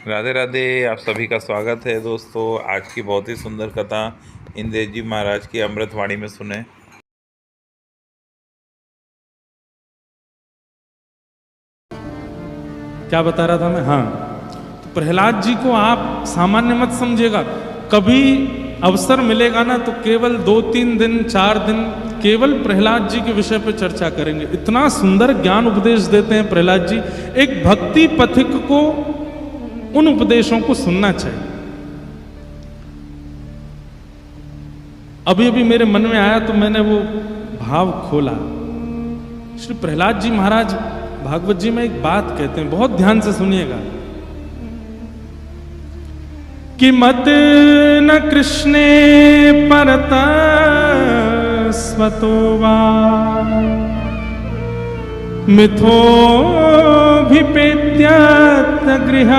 राधे राधे। आप सभी का स्वागत है दोस्तों। आज की बहुत ही सुंदर कथा इंद्र जी महाराज की अमृतवाणी में सुने। क्या बता रहा था मैं? हाँ, तो प्रहलाद जी को आप सामान्य मत समझिएगा। कभी अवसर मिलेगा ना तो केवल 2-3 दिन 4 दिन केवल प्रहलाद जी के विषय पर चर्चा करेंगे। इतना सुंदर ज्ञान उपदेश देते हैं प्रहलाद जी। एक भक्ति पथिक को उन उपदेशों को सुनना चाहिए। अभी अभी मेरे मन में आया तो मैंने वो भाव खोला। श्री प्रहलाद जी महाराज भागवत जी में एक बात कहते हैं, बहुत ध्यान से सुनिएगा कि मत न कृष्णे परत स्वतो वा मिथोभिपेत्य गृह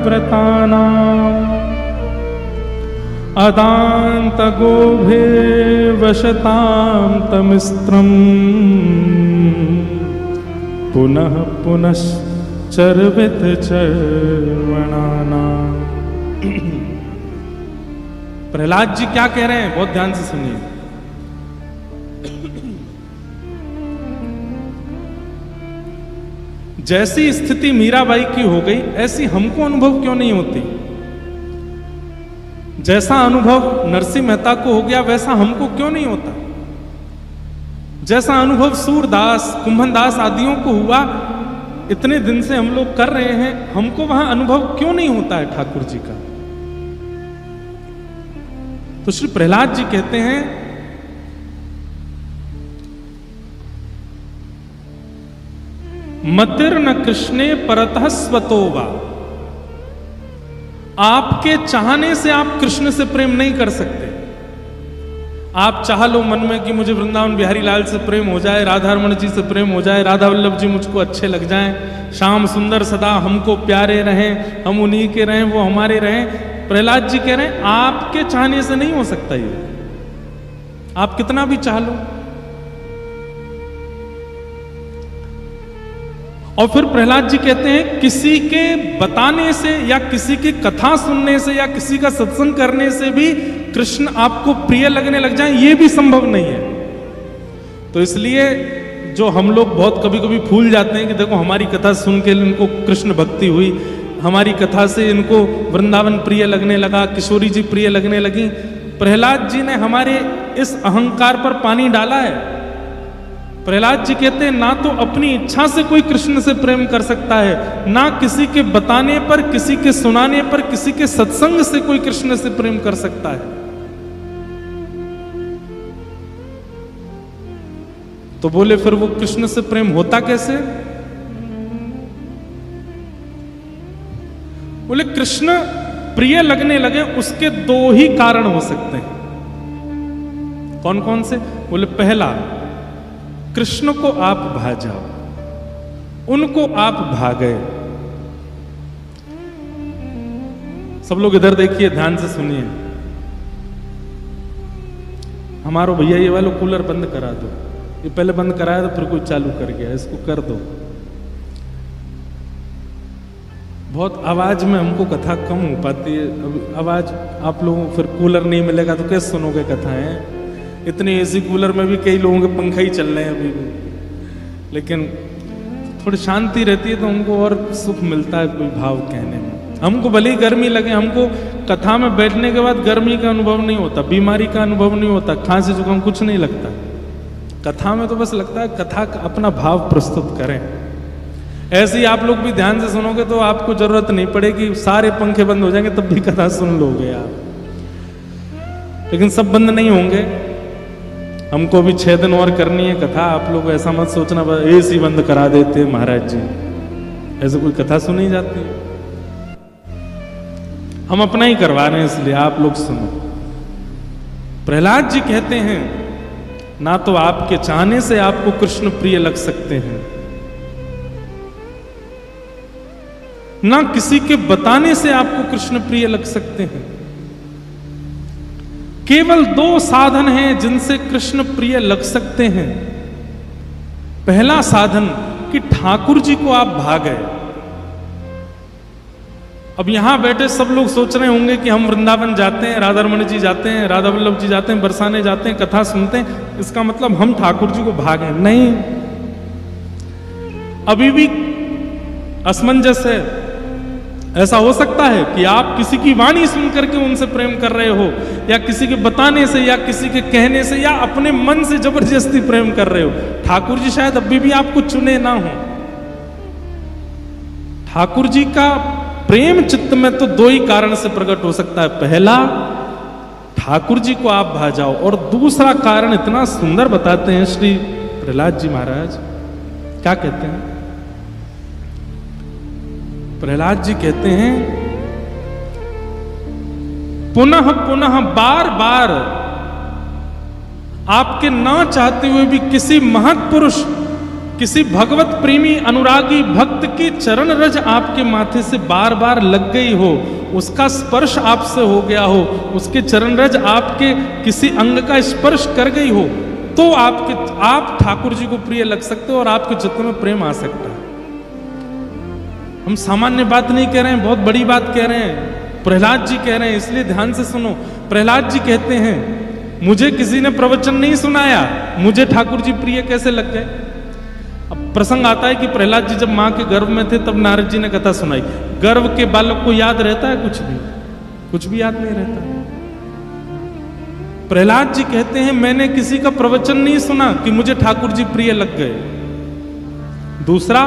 व्रताना अदांत गोभे वशतां तमिस्त्रम् पुनः पुनश्चर्वित चर्वणाना। प्रहलाद जी क्या कह रहे हैं, बहुत ध्यान से सुनिए। जैसी स्थिति मीराबाई की हो गई ऐसी हमको अनुभव क्यों नहीं होती? जैसा अनुभव नरसिंह मेहता को हो गया वैसा हमको क्यों नहीं होता? जैसा अनुभव सूरदास कुंभनदास आदियों को हुआ, इतने दिन से हम लोग कर रहे हैं, हमको वहां अनुभव क्यों नहीं होता है ठाकुर जी का? तो श्री प्रहलाद जी कहते हैं मतिर्न कृष्णे परतः स्वतो वा। आपके चाहने से आप कृष्ण से प्रेम नहीं कर सकते। आप चाह लो मन में कि मुझे वृंदावन बिहारी लाल से प्रेम हो जाए, राधा रमण जी से प्रेम हो जाए, राधा वल्लभ जी मुझको अच्छे लग जाएं, श्याम सुंदर सदा हमको प्यारे रहें, हम उन्हीं के रहें, वो हमारे रहें। प्रहलाद जी कह रहे हैं आपके चाहने से नहीं हो सकता ये, आप कितना भी चाह लो। और फिर प्रहलाद जी कहते हैं किसी के बताने से या किसी की कथा सुनने से या किसी का सत्संग करने से भी कृष्ण आपको प्रिय लगने लग जाए, ये भी संभव नहीं है। तो इसलिए जो हम लोग बहुत कभी कभी भूल जाते हैं कि देखो हमारी कथा सुन के इनको कृष्ण भक्ति हुई, हमारी कथा से इनको वृंदावन प्रिय लगने लगा, किशोरी जी प्रिय लगने लगी। प्रहलाद जी ने हमारे इस अहंकार पर पानी डाला है। प्रहलाद जी कहते हैं ना तो अपनी इच्छा से कोई कृष्ण से प्रेम कर सकता है, ना किसी के बताने पर, किसी के सुनाने पर, किसी के सत्संग से कोई कृष्ण से प्रेम कर सकता है। तो बोले फिर वो कृष्ण से प्रेम होता कैसे? बोले कृष्ण प्रिय लगने लगे उसके 2 ही कारण हो सकते हैं। कौन कौन से? बोले पहला, कृष्ण को आप भा जाओ, उनको आप भा गए। सब लोग इधर देखिए, ध्यान से सुनिए। हमारो भैया ये वाला कूलर बंद करा दो, ये पहले बंद कराया तो फिर कोई चालू कर गया, इसको कर दो। बहुत आवाज में हमको कथा कम हो पाती है। अब आवाज आप लोगों फिर कूलर नहीं मिलेगा तो कैसे सुनोगे कथाएं? इतने एसी कूलर में भी कई लोगों के पंखा ही चल रहे हैं अभी भी, लेकिन थोड़ी शांति रहती है तो हमको और सुख मिलता है कोई भाव कहने में। हमको भले ही गर्मी लगे, हमको कथा में बैठने के बाद गर्मी का अनुभव नहीं होता, बीमारी का अनुभव नहीं होता, खांसी जुकाम कुछ नहीं लगता। कथा में तो बस लगता है कथा का अपना भाव प्रस्तुत करें। ऐसे ही आप लोग भी ध्यान से सुनोगे तो आपको जरूरत नहीं पड़ेगी, सारे पंखे बंद हो जाएंगे तब भी कथा सुन लोगे आप। लेकिन सब बंद नहीं होंगे, हमको भी 6 दिन और करनी है कथा। आप लोग ऐसा मत सोचना एसी बंद करा देते महाराज जी, ऐसे कोई कथा सुनी जाती है? हम अपना ही करवा रहे हैं, इसलिए आप लोग सुनो। प्रहलाद जी कहते हैं ना तो आपके चाहने से आपको कृष्ण प्रिय लग सकते हैं, ना किसी के बताने से आपको कृष्ण प्रिय लग सकते हैं। केवल 2 साधन हैं जिनसे कृष्ण प्रिय लग सकते हैं। पहला साधन कि ठाकुर जी को आप भा गए, अब यहाँ बैठे सब लोग सोच रहे होंगे कि हम वृंदावन जाते हैं, राधा रमण जी जाते हैं, राधा वल्लभ जी जाते हैं, बरसाने जाते हैं, कथा सुनते हैं, इसका मतलब हम ठाकुर जी को भागे। नहीं, अभी भी असमंजस है। ऐसा हो सकता है कि आप किसी की वाणी सुन करके उनसे प्रेम कर रहे हो, या किसी के बताने से, या किसी के कहने से, या अपने मन से जबरदस्ती प्रेम कर रहे हो। ठाकुर जी शायद अभी भी आपको चुने ना हो। ठाकुर जी का प्रेम चित्त में तो दो ही कारण से प्रकट हो सकता है। पहला, ठाकुर जी को आप भा जाओ, और दूसरा कारण इतना सुंदर बताते हैं श्री प्रहलाद जी महाराज। क्या कहते हैं? प्रहलाद जी कहते हैं, पुनः पुनः बार बार आपके ना चाहते हुए भी किसी महत्पुरुष, किसी भगवत प्रेमी अनुरागी भक्त की चरण रज आपके माथे से बार बार लग गई हो, उसका स्पर्श आपसे हो गया हो, उसके चरण रज आपके किसी अंग का स्पर्श कर गई हो, तो आप ठाकुर जी को प्रिय लग सकते हो और आपके चित्त में प्रेम आ सकता है। हम सामान्य बात नहीं कह रहे हैं, बहुत बड़ी बात कह रहे हैं। प्रहलाद जी कह रहे हैं, इसलिए ध्यान से सुनो। प्रहलाद जी कहते हैं, मुझे किसी ने प्रवचन नहीं सुनाया, मुझे ठाकुर जी प्रिय कैसे लग गए। अब प्रसंग आता है कि प्रहलाद जी जब मां के गर्भ में थे तब नारद जी ने कथा सुनाई। गर्भ के बालक को याद रहता है? कुछ भी याद नहीं रहता। प्रहलाद जी कहते हैं, मैंने किसी का प्रवचन नहीं सुना कि मुझे ठाकुर जी प्रिय लग गए। दूसरा,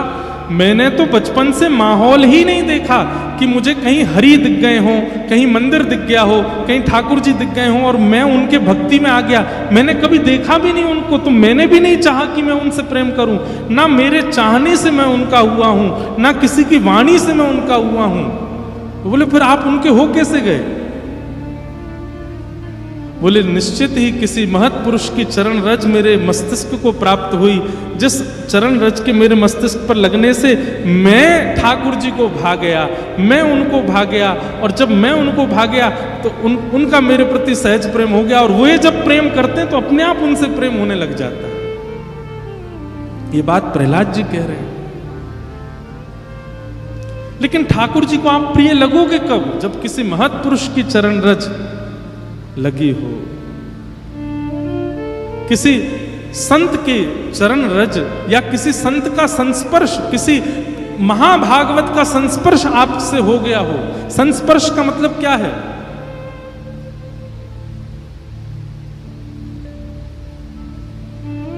मैंने तो बचपन से माहौल ही नहीं देखा कि मुझे कहीं हरि दिख गए हों, कहीं मंदिर दिख गया हो, कहीं ठाकुर जी दिख गए हों और मैं उनके भक्ति में आ गया। मैंने कभी देखा भी नहीं उनको, तो मैंने भी नहीं चाहा कि मैं उनसे प्रेम करूं। ना मेरे चाहने से मैं उनका हुआ हूं, ना किसी की वाणी से मैं उनका हुआ हूं। तो बोले, फिर आप उनके हो कैसे गए? बोले, निश्चित ही किसी महत्पुरुष की चरण रज मेरे मस्तिष्क को प्राप्त हुई, जिस चरण रज के मेरे मस्तिष्क पर लगने से मैं ठाकुर जी को भा गया, मैं उनको भा गया, और जब मैं उनको भा गया तो उनका मेरे प्रति सहज प्रेम हो गया, और वे जब प्रेम करते हैं तो अपने आप उनसे प्रेम होने लग जाता है। ये बात प्रहलाद जी कह रहे हैं। लेकिन ठाकुर जी को आप प्रिय लगोगे कब? जब किसी महत्पुरुष की चरण रज लगी हो, किसी संत के चरण रज, या किसी संत का संस्पर्श, किसी महाभागवत का संस्पर्श आपसे हो गया हो। संस्पर्श का मतलब क्या है?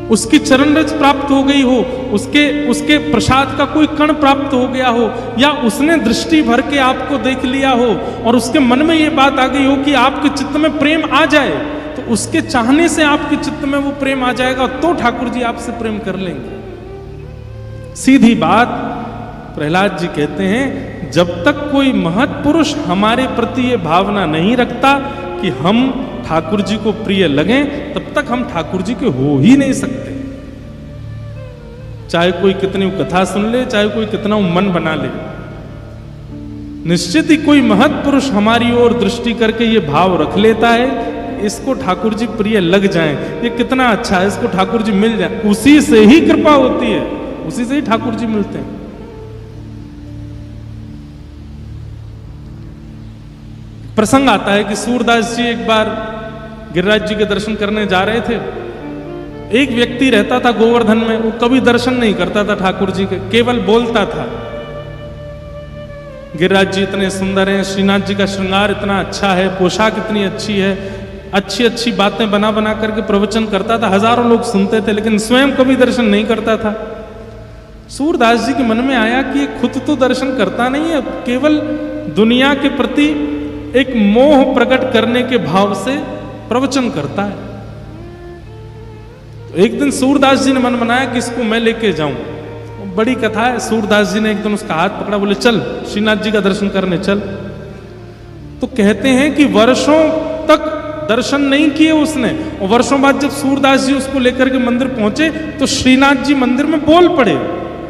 उसकी चरण रज प्राप्त हो गई हो, उसके प्रसाद का कोई कण प्राप्त हो गया हो, या उसने दृष्टि भर के आपको देख लिया हो और उसके मन में ये बात आ गई हो कि आपके चित्त में प्रेम आ जाए, तो उसके चाहने से आपके चित्त में वो प्रेम आ जाएगा, तो ठाकुर जी आपसे प्रेम कर लेंगे। सीधी बात प्रहलाद जी कहते हैं, जब तक कोई महत्पुरुष हमारे प्रति ये भावना नहीं रखता कि हम ठाकुर जी को प्रिय लगें, तब तक हम ठाकुर जी के हो ही नहीं सकते। चाहे कोई कितनी कथा सुन ले, चाहे कोई कितना मन बना ले, निश्चित ही कोई महत्पुरुष हमारी ओर दृष्टि करके ये भाव रख लेता है, इसको ठाकुर जी प्रिय लग जाएं, ये कितना अच्छा है, इसको ठाकुर जी मिल जाए। उसी से ही कृपा होती है, उसी से ही ठाकुर जी मिलते हैं। प्रसंग आता है कि सूरदास जी एक बार गिरिराज जी के दर्शन करने जा रहे थे। एक व्यक्ति रहता था गोवर्धन में, वो कभी दर्शन नहीं करता था ठाकुर जी के, केवल बोलता था। गिरिराज जी इतने सुंदर हैं, श्रीनाथ जी का श्रृंगार इतना अच्छा है, पोशाक इतनी अच्छी है, अच्छी अच्छी बातें बना बना करके प्रवचन करता था, हजारों लोग सुनते थे, लेकिन स्वयं कभी दर्शन नहीं करता था। सूरदास जी के मन में आया कि खुद तो दर्शन करता नहीं है, केवल दुनिया के प्रति एक मोह प्रकट करने के भाव से प्रवचन करता है। तो एक दिन सूरदास जी ने मन बनाया कि इसको मैं लेके जाऊं। बड़ी कथा है। सूरदास जी ने एक दिन उसका हाथ पकड़ा, बोले चल श्रीनाथ जी का दर्शन करने चल। तो कहते हैं कि वर्षों तक दर्शन नहीं किए उसने, और वर्षों बाद जब सूरदास जी उसको लेकर के मंदिर पहुंचे तो श्रीनाथ जी मंदिर में बोल पड़े,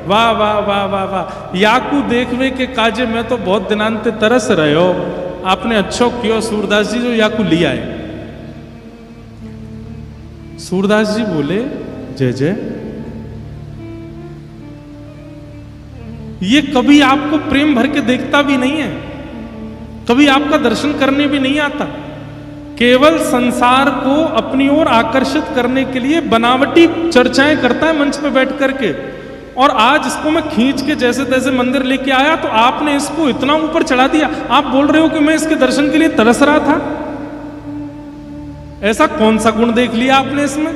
वाह वाह वाह वाह वाह, याकू देखवे के काजे में तो बहुत दिनांते तरस रहे हो, आपने अच्छो कियो सूरदास जी जो याकू लिया है। सूरदास जी बोले जय जय, ये कभी आपको प्रेम भर के देखता भी नहीं है, कभी आपका दर्शन करने भी नहीं आता, केवल संसार को अपनी ओर आकर्षित करने के लिए बनावटी चर्चाएं करता है मंच पे बैठ करके। और आज इसको मैं खींच के जैसे तैसे मंदिर लेके आया तो आपने इसको इतना ऊपर चढ़ा दिया, आप बोल रहे हो कि मैं इसके दर्शन के लिए तरस रहा था। ऐसा कौन सा गुण देख लिया आपने इसमें?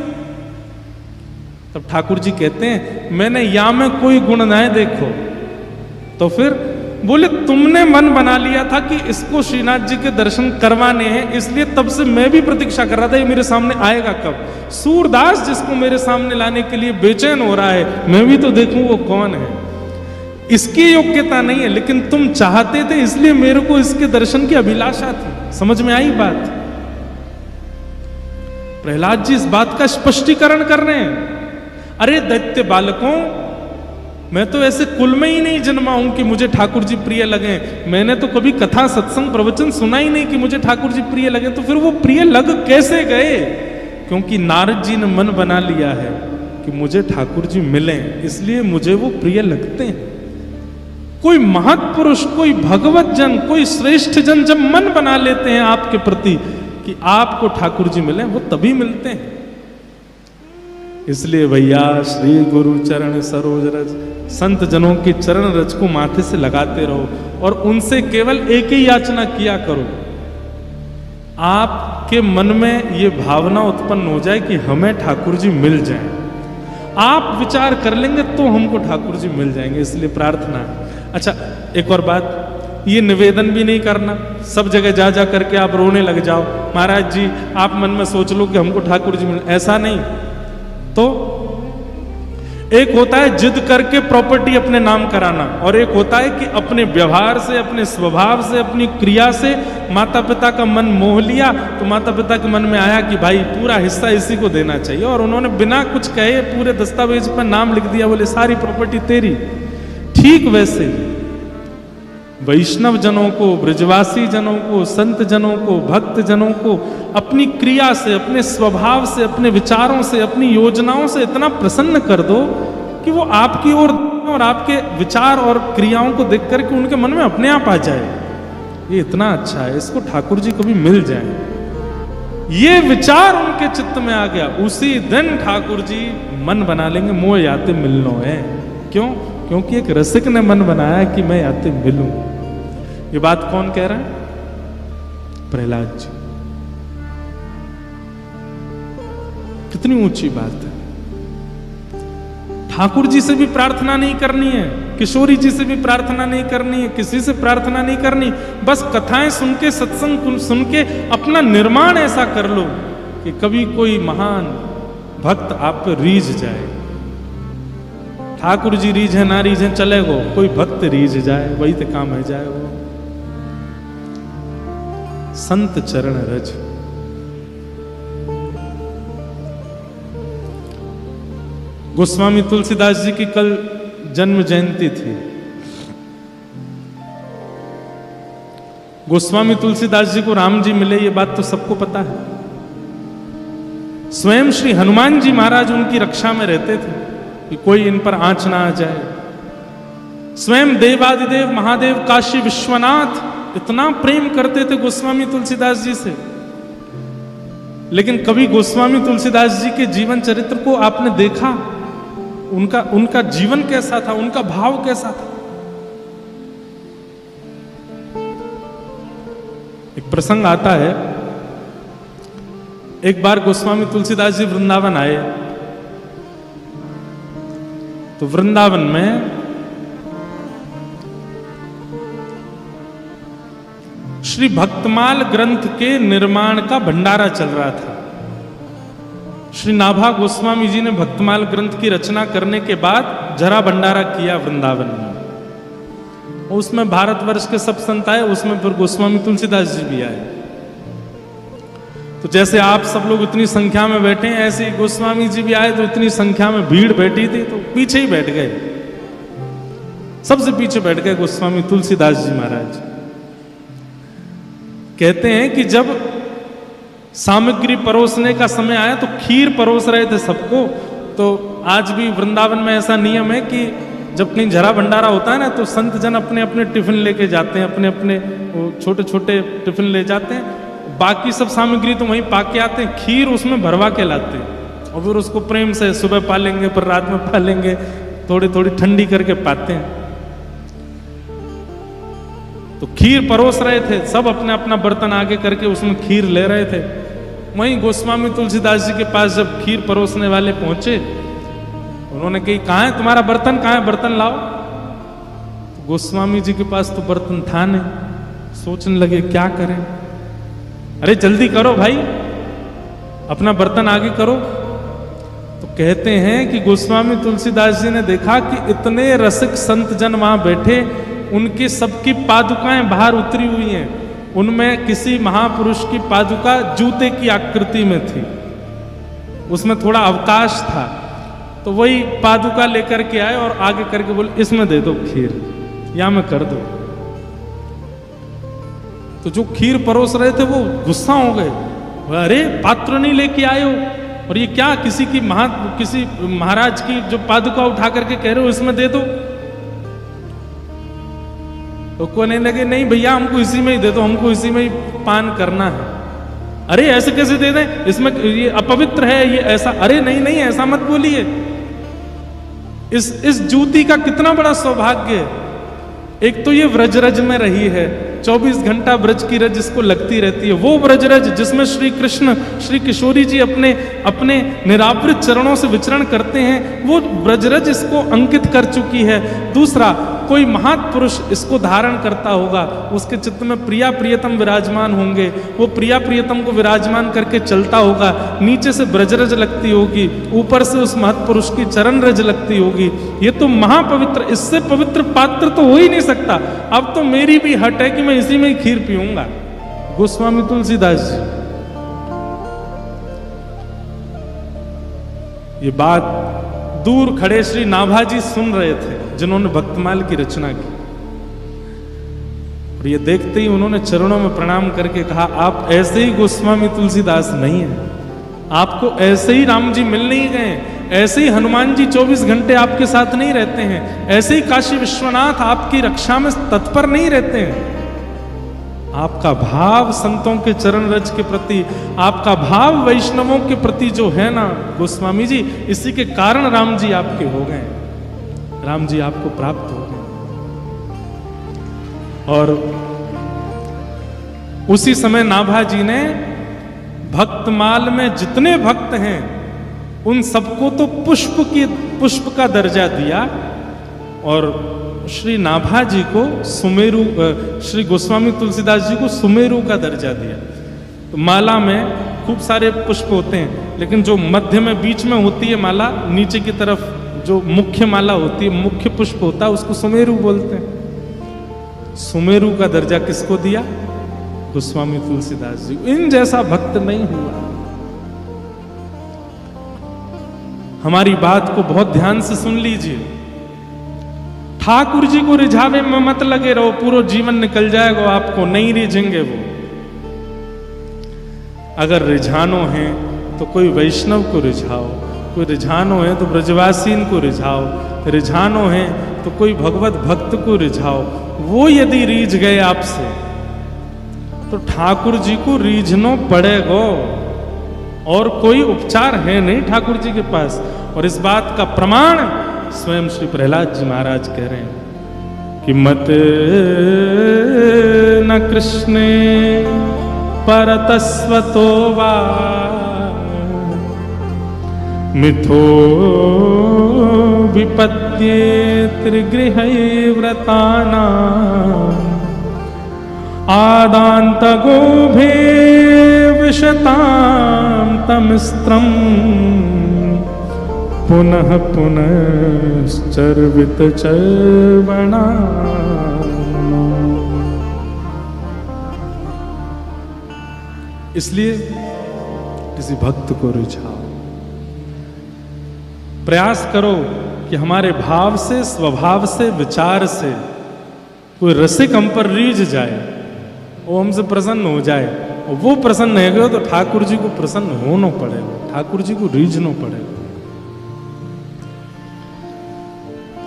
तब ठाकुर जी कहते हैं मैंने या में कोई गुण ना देखो, तो फिर बोले तुमने मन बना लिया था कि इसको श्रीनाथ जी के दर्शन करवाने हैं, इसलिए तब से मैं भी प्रतीक्षा कर रहा था ये मेरे सामने आएगा कब। सूरदास जिसको मेरे सामने लाने के लिए बेचैन हो रहा है, मैं भी तो देखूं वो कौन है। इसकी योग्यता नहीं है, लेकिन तुम चाहते थे इसलिए मेरे को इसके दर्शन की अभिलाषा थी। समझ में आई बात? प्रहलाद जी इस बात का स्पष्टीकरण कर रहे हैं। अरे दैत्य बालकों, मैं तो ऐसे कुल में ही नहीं जन्मा हूं कि मुझे ठाकुर जी प्रिय लगे। मैंने तो कभी कथा सत्संग प्रवचन सुना ही नहीं कि मुझे ठाकुर जी प्रिय लगे। तो फिर वो प्रिय लग कैसे गए? क्योंकि नारद जी ने मन बना लिया है कि मुझे ठाकुर जी मिले, इसलिए मुझे वो प्रिय लगते हैं। कोई महत्पुरुष, कोई भगवत जन, कोई श्रेष्ठ जन जब मन बना लेते हैं आपके प्रति कि आपको ठाकुर जी मिले, वो तभी मिलते हैं। इसलिए भैया श्री गुरु चरण सरोज रज, संत जनों की चरण रज को माथे से लगाते रहो और उनसे केवल एक ही याचना किया करो, आपके मन में ये भावना उत्पन्न हो जाए कि हमें ठाकुर जी मिल जाएं। आप विचार कर लेंगे तो हमको ठाकुर जी मिल जाएंगे, इसलिए प्रार्थना है। अच्छा, एक और बात, ये निवेदन भी नहीं करना सब जगह जा जा करके आप रोने लग जाओ, महाराज जी आप मन में सोच लो कि हमको ठाकुर जी मिल, ऐसा नहीं। तो एक होता है जिद करके प्रॉपर्टी अपने नाम कराना, और एक होता है कि अपने व्यवहार से, अपने स्वभाव से, अपनी क्रिया से माता पिता का मन मोह लिया, तो माता पिता के मन में आया कि भाई पूरा हिस्सा इसी को देना चाहिए, और उन्होंने बिना कुछ कहे पूरे दस्तावेज पर नाम लिख दिया, बोले सारी प्रॉपर्टी तेरी। ठीक वैसे वैष्णव जनों को, ब्रजवासी जनों को, संत जनों को, भक्त जनों को अपनी क्रिया से, अपने स्वभाव से, अपने विचारों से, अपनी योजनाओं से इतना प्रसन्न कर दो कि वो आपकी ओर और आपके विचार और क्रियाओं को देख करके उनके मन में अपने आप आ जाए, ये इतना अच्छा है, इसको ठाकुर जी कभी मिल जाए। ये विचार उनके चित्त में आ गया, उसी दिन ठाकुर जी मन बना लेंगे मोह याते मिलनो है। क्यों? क्योंकि एक रसिक ने मन बनाया कि मैं याते मिलूं। ये बात कौन कह रहा है? प्रहलाद जी। कितनी ऊंची बात है। ठाकुर जी से भी प्रार्थना नहीं करनी है, किशोरी जी से भी प्रार्थना नहीं करनी है, किसी से प्रार्थना नहीं करनी, बस कथाएं सुन के, सत्संग सुन के अपना निर्माण ऐसा कर लो कि कभी कोई महान भक्त आप पे रीझ जाए। ठाकुर जी रीझ है ना रीझ है चलेगो, कोई भक्त रीझ जाए वही तो काम है जाए। वो संत चरण रज। गोस्वामी तुलसीदास जी की कल जन्म जयंती थी। गोस्वामी तुलसीदास जी को राम जी मिले, ये बात तो सबको पता है। स्वयं श्री हनुमान जी महाराज उनकी रक्षा में रहते थे कि कोई इन पर आंच ना आ जाए। स्वयं देवादिदेव महादेव काशी विश्वनाथ इतना प्रेम करते थे गोस्वामी तुलसीदास जी से। लेकिन कभी गोस्वामी तुलसीदास जी के जीवन चरित्र को आपने देखा? उनका जीवन कैसा था, उनका भाव कैसा था? एक प्रसंग आता है, एक बार गोस्वामी तुलसीदास जी वृंदावन आए, तो वृंदावन में श्री भक्तमाल ग्रंथ के निर्माण का भंडारा चल रहा था। श्री नाभा गोस्वामी जी ने भक्तमाल ग्रंथ की रचना करने के बाद जरा भंडारा किया वृंदावन में। उसमें भारतवर्ष के सब संत आए, उसमें फिर गोस्वामी तुलसीदास जी भी आए। तो जैसे आप सब लोग इतनी संख्या में बैठे हैं, ऐसे ही गोस्वामी जी भी आए, तो इतनी संख्या में भीड़ बैठी थी, तो पीछे ही बैठ गए, सबसे पीछे बैठ गए गोस्वामी तुलसीदास जी महाराज। कहते हैं कि जब सामग्री परोसने का समय आया तो खीर परोस रहे थे सबको। तो आज भी वृंदावन में ऐसा नियम है कि जब कहीं जरा भंडारा होता है ना तो संत जन अपने अपने टिफिन लेके जाते हैं, अपने अपने वो छोटे छोटे टिफिन ले जाते हैं, बाकी सब सामग्री तो वहीं पाके आते हैं, खीर उसमें भरवा के लाते हैं और फिर उसको प्रेम से सुबह पालेंगे फिर रात में पालेंगे, थोड़ी थोड़ी ठंडी करके पाते हैं। तो खीर परोस रहे थे, सब अपने अपना बर्तन आगे करके उसमें खीर ले रहे थे। वहीं गोस्वामी तुलसीदास जी के पास जब खीर परोसने वाले पहुंचे, उन्होंने कही कहाँ है तुम्हारा बर्तन, कहाँ है बर्तन लाओ। तो गोस्वामी जी के पास तो बर्तन था नहीं, सोचने लगे क्या करें, अरे जल्दी करो भाई, अपना बर्तन आगे करो। तो कहते हैं कि गोस्वामी तुलसीदास जी ने देखा कि इतने रसिक संत जन वहां बैठे, उनकी सबकी पादुकाएं बाहर उतरी हुई हैं, उनमें किसी महापुरुष की पादुका जूते की आकृति में थी, उसमें थोड़ा अवकाश था, तो वही पादुका लेकर के आए और आगे करके बोले इसमें दे दो खीर, या में कर दो। तो जो खीर परोस रहे थे वो गुस्सा हो गए, अरे पात्र नहीं लेके आए हो, और ये क्या किसी महाराज की जो पादुका उठा करके कह रहे हो इसमें दे दो। तो कहने लगे नहीं भैया हमको इसी में ही दे दो, हमको इसी में ही पान करना है। अरे ऐसे कैसे दे दें, इसमें ये अपवित्र है, ये ऐसा, अरे नहीं नहीं ऐसा मत बोलिए, इस जूती का कितना बड़ा सौभाग्य है। एक तो ये व्रजरज में रही है, 24 घंटा ब्रज की रज इसको लगती रहती है, वो व्रजरज जिसमें श्री कृष्ण श्री किशोरी जी अपने अपने निरावृत चरणों से विचरण करते हैं, वो ब्रजरज इसको अंकित कर चुकी है। दूसरा, कोई महापुरुष इसको धारण करता होगा, उसके चित्त में प्रिया प्रियतम विराजमान होंगे, वो प्रिया प्रियतम को विराजमान करके चलता होगा, नीचे से ब्रजरज लगती होगी, ऊपर से उस महत्पुरुष की चरण रज लगती होगी। ये तो महापवित्र, इससे पवित्र पात्र तो हो ही नहीं सकता। अब तो मेरी भी हट है कि मैं इसी में ही खीर पीऊंगा। गोस्वामी तुलसीदास जी ये बात दूर खड़े श्री नाभाजी सुन रहे थे, जिन्होंने भक्तमाल की रचना की, और ये देखते ही उन्होंने चरणों में प्रणाम करके कहा आप ऐसे ही गोस्वामी तुलसीदास नहीं है, आपको ऐसे ही राम जी मिल नहीं गए, ऐसे ही हनुमान जी 24 घंटे आपके साथ नहीं रहते हैं, ऐसे ही काशी विश्वनाथ आपकी रक्षा में तत्पर नहीं रहते हैं। आपका भाव संतों के चरण रज के प्रति, आपका भाव वैष्णवों के प्रति जो है ना गोस्वामी जी, इसी के कारण राम जी आपके हो गए, राम जी आपको प्राप्त हो गए। और उसी समय नाभाजी ने भक्तमाल में जितने भक्त हैं उन सबको तो पुष्प का दर्जा दिया, और श्री नाभाजी को सुमेरु, श्री गोस्वामी तुलसीदास जी को सुमेरु का दर्जा दिया। तो माला में खूब सारे पुष्प होते हैं, लेकिन जो मध्य में बीच में होती है माला, नीचे की तरफ जो मुख्य माला होती है, मुख्य पुष्प होता है, उसको सुमेरु बोलते हैं। सुमेरु का दर्जा किसको दिया? गोस्वामी तुलसीदास जी। इन जैसा भक्त नहीं हुआ। हमारी बात को बहुत ध्यान से सुन लीजिए। ठाकुर जी को रिझावे में मत लगे रहो, पूरा जीवन निकल जाएगा आपको, नहीं रिझेंगे वो। अगर रिझानो है तो कोई वैष्णव को रिझाओ, कोई रिझानो है तो ब्रजवासीन को रिझाओ, रिझानो है तो कोई भगवत भक्त को रिझाओ। वो यदि रीझ गए आपसे तो ठाकुर जी को रीझनो पड़ेगा, और कोई उपचार है नहीं ठाकुर जी के पास। और इस बात का प्रमाण स्वयं श्री प्रहलाद जी महाराज कह रहे हैं कि मत न कृष्णे परतस्वतो वा मिथो विपद्ये त्रिगृहै व्रताना आदान्तगोभे विशतां तमिस्त्रम् पुनः पुनश्चर्वित चर्वणा। इसलिए किसी भक्त को रिझाओ, प्रयास करो कि हमारे भाव से, स्वभाव से, विचार से कोई रसिक हम पर रीझ जाए, वो हमसे प्रसन्न हो जाए। और वो प्रसन्न है तो ठाकुर जी को प्रसन्न होना पड़ेगा, ठाकुर जी को रीझना पड़ेगा।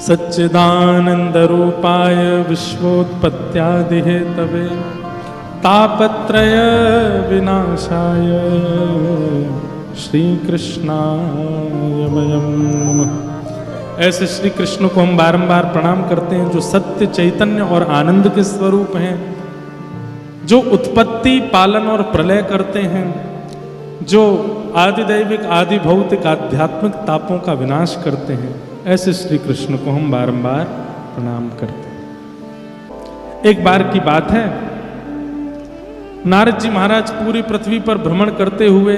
सच्चिदानंद रूपाय विश्वोत्पत्त्यादिहेतवे तापत्रय विनाशाय श्री कृष्णाय वयं नमः। ऐसे श्री कृष्ण को हम बारंबार प्रणाम करते हैं, जो सत्य चैतन्य और आनंद के स्वरूप हैं, जो उत्पत्ति पालन और प्रलय करते हैं, जो आदिदैविक आदि भौतिक आध्यात्मिक तापों का विनाश करते हैं। ऐसे श्री कृष्ण को हम बारंबार प्रणाम करते हैं। एक बार की बात है, नारद जी महाराज पूरी पृथ्वी पर भ्रमण करते हुए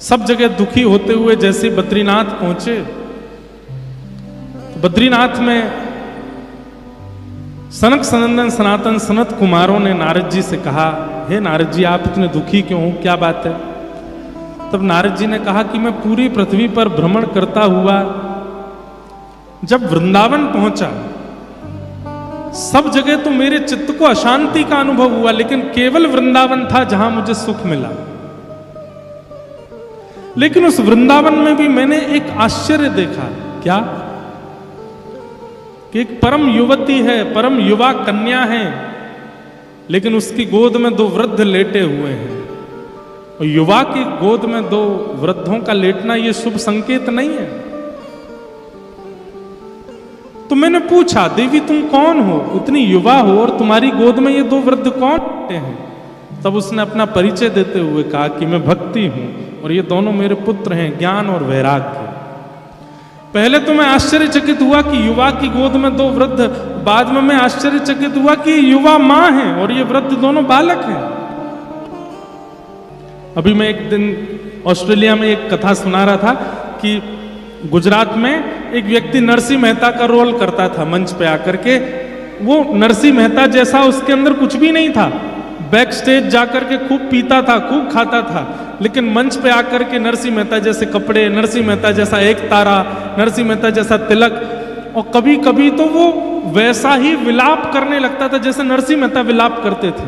सब जगह दुखी होते हुए जैसे बद्रीनाथ पहुंचे, बद्रीनाथ में सनक सनंदन सनातन सनत कुमारों ने नारद जी से कहा, हे नारद जी आप इतने दुखी क्यों हो, क्या बात है? तब नारद जी ने कहा कि मैं पूरी पृथ्वी पर भ्रमण करता हुआ जब वृंदावन पहुंचा, सब जगह तो मेरे चित्त को अशांति का अनुभव हुआ, लेकिन केवल वृंदावन था जहां मुझे सुख मिला। लेकिन उस वृंदावन में भी मैंने एक आश्चर्य देखा। क्या? कि एक परम युवती है, परम युवा कन्या है, लेकिन उसकी गोद में दो वृद्ध लेटे हुए हैं। और युवा की गोद में दो वृद्धों का लेटना ये शुभ संकेत नहीं है। तो मैंने पूछा, देवी तुम कौन हो, इतनी युवा हो और तुम्हारी गोद में ये दो वृद्ध कौन लेटे हैं? तब उसने अपना परिचय देते हुए कहा कि मैं भक्ति हूं और ये दोनों मेरे पुत्र हैं, ज्ञान और वैराग्य। पहले तो मैं आश्चर्यचकित हुआ कि युवा की गोद में दो वृद्ध, बाद में मैं आश्चर्यचकित हुआ कि युवा मां है और ये वृद्ध दोनों बालक हैं। अभी मैं एक दिन ऑस्ट्रेलिया में एक कथा सुना रहा था कि गुजरात में एक व्यक्ति नरसिंह मेहता का रोल करता था मंच पे आकर के। वो नरसिंह मेहता जैसा उसके अंदर कुछ भी नहीं था, बैक स्टेज जाकर के खूब पीता था, खूब खाता था, लेकिन मंच पे आकर के नरसिंह मेहता जैसे कपड़े, नरसिंह मेहता जैसा एक तारा, नरसिंह मेहता जैसा तिलक, और कभी कभी तो वो वैसा ही विलाप करने लगता था जैसे नरसिंह मेहता विलाप करते थे।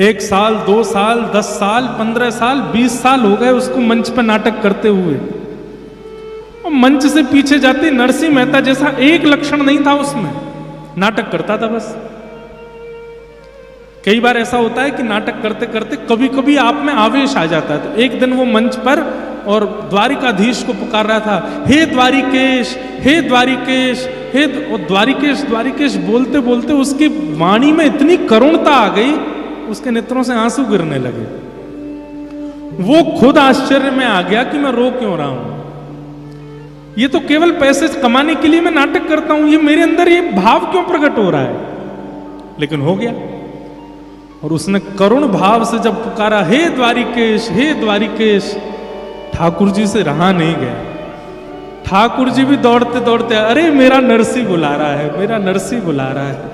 1 साल, 2 साल, 10 साल, 15 साल, 20 साल हो गए उसको मंच पर नाटक करते हुए, और मंच से पीछे जाते नरसिंह मेहता जैसा एक लक्षण नहीं था उसमें, नाटक करता था बस। कई बार ऐसा होता है कि नाटक करते करते कभी कभी आप में आवेश आ जाता है। तो एक दिन वो मंच पर और द्वारिकाधीश को पुकार रहा था, हे द्वारिकेश, हे द्वारिकेश, हे द्वारिकेश, द्वारिकेश बोलते बोलते उसकी वाणी में इतनी करुणता आ गई, उसके नेत्रों से आंसू गिरने लगे। वो खुद आश्चर्य में आ गया कि मैं रो क्यों रहा हूं, ये तो केवल पैसे कमाने के लिए मैं नाटक करता हूं, ये मेरे अंदर ये भाव क्यों प्रकट हो रहा है? लेकिन हो गया। और उसने करुण भाव से जब पुकारा, हे द्वारिकेश, हे द्वारिकेश, ठाकुर जी से रहा नहीं गया। ठाकुर जी भी दौड़ते दौड़ते, अरे मेरा नरसिंह बुला रहा है, मेरा नरसिंह बुला रहा है।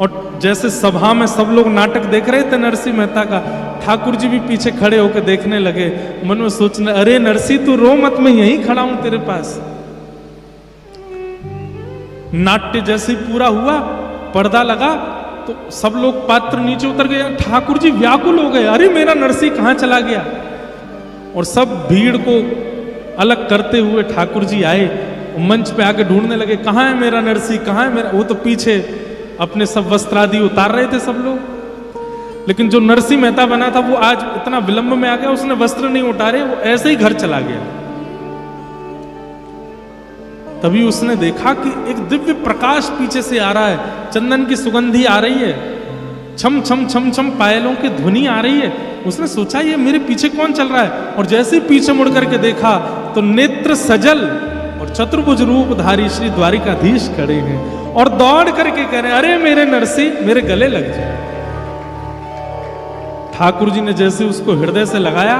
और जैसे सभा में सब लोग नाटक देख रहे थे नरसिंह मेहता का, ठाकुर जी भी पीछे खड़े होकर देखने लगे, मन में सोचने, अरे नरसिंह तू रो मत, मैं यहीं खड़ा हूं तेरे पास। नाट्य जैसे ही पूरा हुआ, पर्दा लगा, तो सब लोग पात्र नीचे उतर गए, ठाकुर जी व्याकुल हो गए, अरे मेरा नरसिंह कहां चला गया? और सब भीड़ को अलग करते हुए ठाकुर जी आए, मंच पे आके ढूंढने लगे, कहां है मेरा नरसिंह, कहां है मेरा? वो तो पीछे अपने सब वस्त्र आदि उतार रहे थे सब लोग, लेकिन जो नरसिंह मेहता बना था वो आज इतना विलंब में आ गया, उसने वस्त्र नहीं उतारे, वो ऐसे ही घर चला गया। तभी उसने देखा कि एक दिव्य प्रकाश पीछे से आ रहा है, चंदन की सुगंधी आ रही है, छम छम छम छम पायलों की ध्वनि आ रही है। उसने सोचा ये मेरे पीछे कौन चल रहा है, और जैसे ही पीछे मुड़ करके देखा तो नेत्र सजल और चतुर्भुज रूपधारी श्री द्वारिकाधीश खड़े हैं और दौड़ करके कह रहे, अरे मेरे नरसिंह, मेरे गले लग जाए। ठाकुर जी ने जैसे उसको हृदय से लगाया,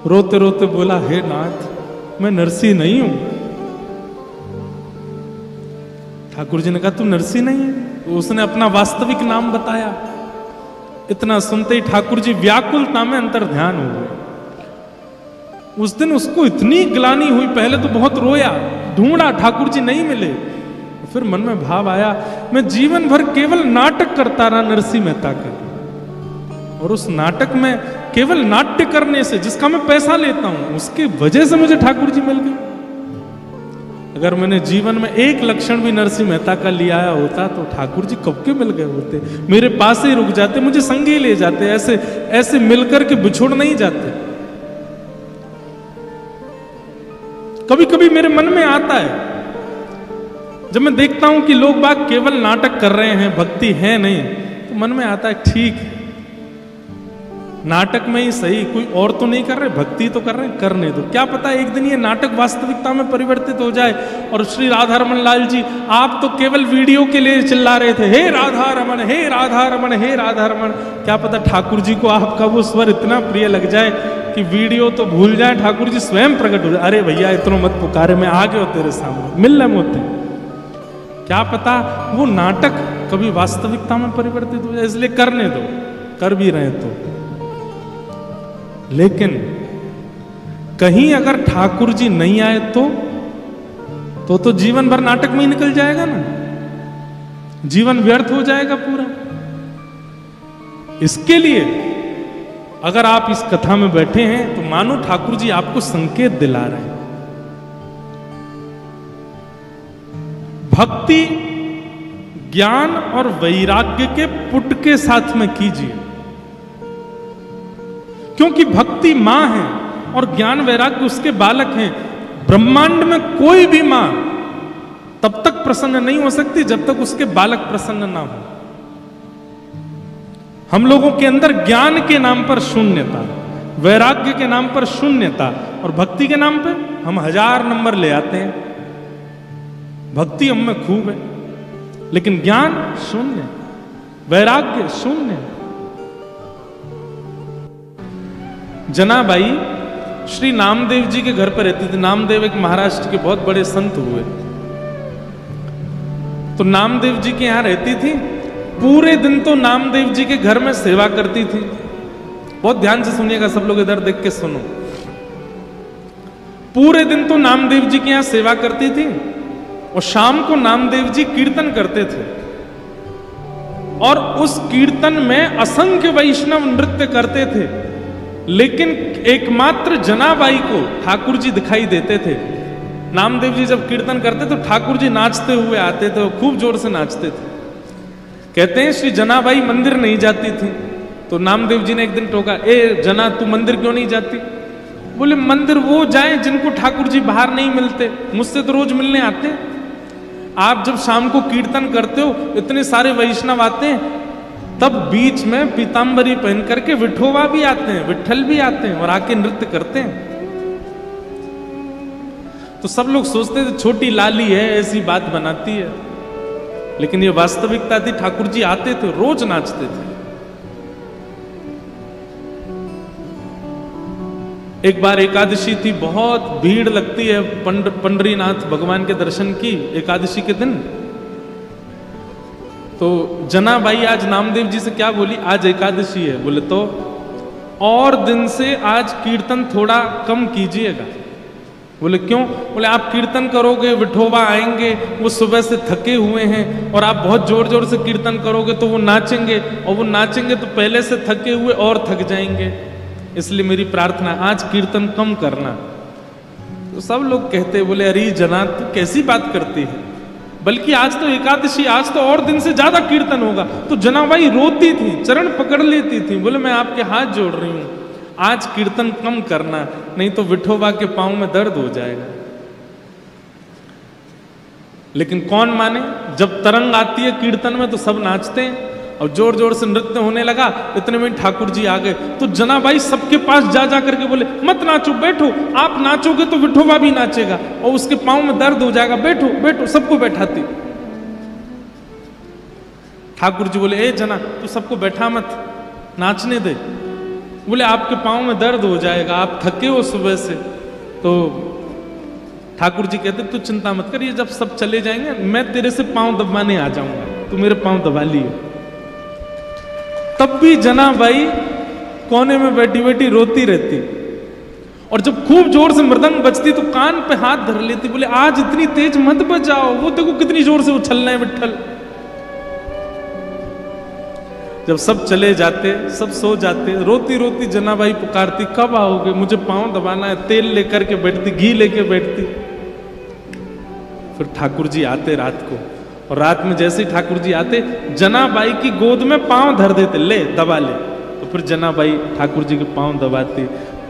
रोते रोते बोला, हे नाथ, मैं नरसिंह नहीं हूं। ठाकुर जी ने कहा, तू नरसिंह नहीं है? तो उसने अपना वास्तविक नाम बताया। इतना सुनते ही ठाकुर जी व्याकुलता में अंतर ध्यान हो गए। उस दिन उसको इतनी ग्लानि हुई, पहले तो बहुत रोया, ढूंढा, ठाकुर जी नहीं मिले। फिर मन में भाव आया, मैं जीवन भर केवल नाटक करता रहा नरसिंह मेहता के, और उस नाटक में केवल नाट्य करने से, जिसका मैं पैसा लेता हूं, उसकी वजह से मुझे ठाकुर जी मिल गए। अगर मैंने जीवन में एक लक्षण भी नरसिंह मेहता का लिया होता तो ठाकुर जी कब के मिल गए होते। मेरे पास ही रुक जाते, मुझे संगे ले जाते, ऐसे ऐसे मिलकर के बिछुड़ नहीं जाते। कभी कभी मेरे मन में आता है, जब मैं देखता हूं कि लोग बाग केवल नाटक कर रहे हैं, भक्ति है नहीं, तो मन में आता है ठीक है, नाटक में ही सही, कोई और तो नहीं कर रहे, भक्ति तो कर रहे हैं, करने दो। क्या पता एक दिन ये नाटक वास्तविकता में परिवर्तित हो जाए। और श्री राधा रमन लाल जी, आप तो केवल वीडियो के लिए चिल्ला रहे थे, हे राधा रमन, हे राधा रमन, हे राधा रमन। क्या पता ठाकुर जी को आपका वो स्वर इतना प्रिय लग जाए कि वीडियो तो भूल जाए, ठाकुर जी स्वयं प्रकट हो जाए। अरे भैया इतना मत पुकारे, मैं आ गया तेरे सामने, मिल रहे होते। क्या पता वो नाटक कभी वास्तविकता में परिवर्तित हो जाए, इसलिए करने दो, कर भी रहे तो। लेकिन कहीं अगर ठाकुर जी नहीं आए तो जीवन भर नाटक में ही निकल जाएगा ना, जीवन व्यर्थ हो जाएगा पूरा। इसके लिए अगर आप इस कथा में बैठे हैं तो मानो ठाकुर जी आपको संकेत दिला रहे हैं। भक्ति ज्ञान और वैराग्य के पुट के साथ में कीजिए, क्योंकि भक्ति मां है और ज्ञान वैराग्य उसके बालक हैं। ब्रह्मांड में कोई भी मां तब तक प्रसन्न नहीं हो सकती जब तक उसके बालक प्रसन्न ना हो। हम लोगों के अंदर ज्ञान के नाम पर शून्यता, वैराग्य के नाम पर शून्यता और भक्ति के नाम पे हम 1000 नंबर ले आते हैं। भक्ति हम में खूब है, लेकिन ज्ञान शून्य, वैराग्य शून्य। जनाबाई श्री नामदेव जी के घर पर रहती थी। नामदेव एक महाराष्ट्र के बहुत बड़े संत हुए, तो नामदेव जी के यहां रहती थी। पूरे दिन तो नामदेव जी के घर में सेवा करती थी। बहुत ध्यान से सुनिएगा सब लोग, इधर देख के सुनो। पूरे दिन तो नामदेव जी के यहां सेवा करती थी और शाम को नामदेव जी कीर्तन करते थे और उस कीर्तन में असंख्य वैष्णव नृत्य करते थे। लेकिन एकमात्र जनाबाई को ठाकुर जी दिखाई देते थे। नामदेव जी जब कीर्तन करते तो ठाकुर जी नाचते हुए आते थे, खूब जोर से नाचते थे। कहते हैं श्री जनाबाई मंदिर नहीं जाती थी, तो नामदेव जी ने एक दिन टोका, ए जना तू मंदिर क्यों नहीं जाती? बोले मंदिर वो जाए जिनको ठाकुर जी बाहर नहीं मिलते, मुझसे तो रोज मिलने आते हैं। आप जब शाम को कीर्तन करते हो इतने सारे वैष्णव आते हैं, तब बीच में पीतांबरी पहन करके विठोबा भी आते हैं, विठल भी आते हैं और आके नृत्य करते हैं। तो सब लोग सोचते थे छोटी लाली है, ऐसी बात बनाती है, लेकिन ये वास्तविकता थी। ठाकुर जी आते थे, रोज नाचते थे। एक बार एकादशी थी, बहुत भीड़ लगती है पंडरीनाथ भगवान के दर्शन की एकादशी के दिन। तो जनाबाई आज नामदेव जी से क्या बोली, आज एकादशी है। बोले तो और दिन से आज कीर्तन थोड़ा कम कीजिएगा। बोले क्यों? बोले आप कीर्तन करोगे, विठोबा आएंगे, वो सुबह से थके हुए हैं, और आप बहुत जोर जोर से कीर्तन करोगे तो वो नाचेंगे, और वो नाचेंगे तो पहले से थके हुए और थक जाएंगे। इसलिए मेरी प्रार्थना आज कीर्तन कम करना। तो सब लोग कहते, बोले अरे जना तू कैसी बात करती है, बल्कि आज तो एकादशी, आज तो और दिन से ज्यादा कीर्तन होगा। तो जनाबाई रोती थी, चरण पकड़ लेती थी। बोले मैं आपके हाथ जोड़ रही हूं, आज कीर्तन कम करना, नहीं तो विठोबा के पांव में दर्द हो जाएगा। लेकिन कौन माने, जब तरंग आती है कीर्तन में तो सब नाचते हैं और जोर जोर से नृत्य होने लगा। इतने में ठाकुर जी आ गए, तो जनाबाई सबके पास जा जा करके बोले मत नाचो, बैठो, आप नाचोगे तो विठोबा भी नाचेगा और उसके पांव में दर्द हो जाएगा, बैठो बैठो। सबको बैठाती। ठाकुर जी बोले ए जना तू सबको बैठा मत, नाचने दे। बोले आपके पांव में दर्द हो जाएगा, आप थके हो सुबह से। तो ठाकुर जी कहते तू चिंता मत कर, ये जब सब चले जाएंगे मैं तेरे से पांव दबाने आ जाऊंगा, तू मेरे पांव दबा लिए। तब भी जनाबाई कोने में बैठी बैठी रोती रहती, और जब खूब जोर से मृदंग बजती तो कान पे हाथ धर लेती। बोले आज इतनी तेज मत बजाओ, वो देखो कितनी जोर से उछल रहे हैं विठल। जब सब चले जाते, सब सो जाते, रोती रोती जनाबाई पुकारती, कब आओगे, मुझे पांव दबाना है। तेल लेकर के बैठती, घी लेके बैठती। फिर ठाकुर जी आते रात को, और रात में जैसे ही ठाकुर जी आते, जनाबाई की गोद में पांव धर देते, ले दबा ले। तो फिर जनाबाई ठाकुर जी के पांव दबाती,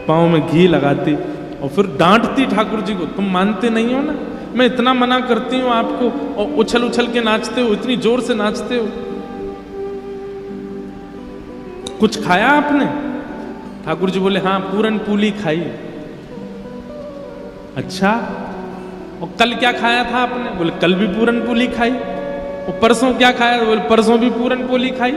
पांव में घी लगाती, और फिर डांटती ठाकुर जी को, तुम मानते नहीं हो ना, मैं इतना मना करती हूँ आपको, और उछल उछल के नाचते हो, इतनी जोर से नाचते हो। कुछ खाया आपने? ठाकुर जी बोले, हाँ पूरन पूली खाई। अच्छा, और कल क्या खाया था आपने? बोले कल भी पूरन पूली खाई। और परसों क्या खाया? बोले परसों भी पूरन पोली खाई।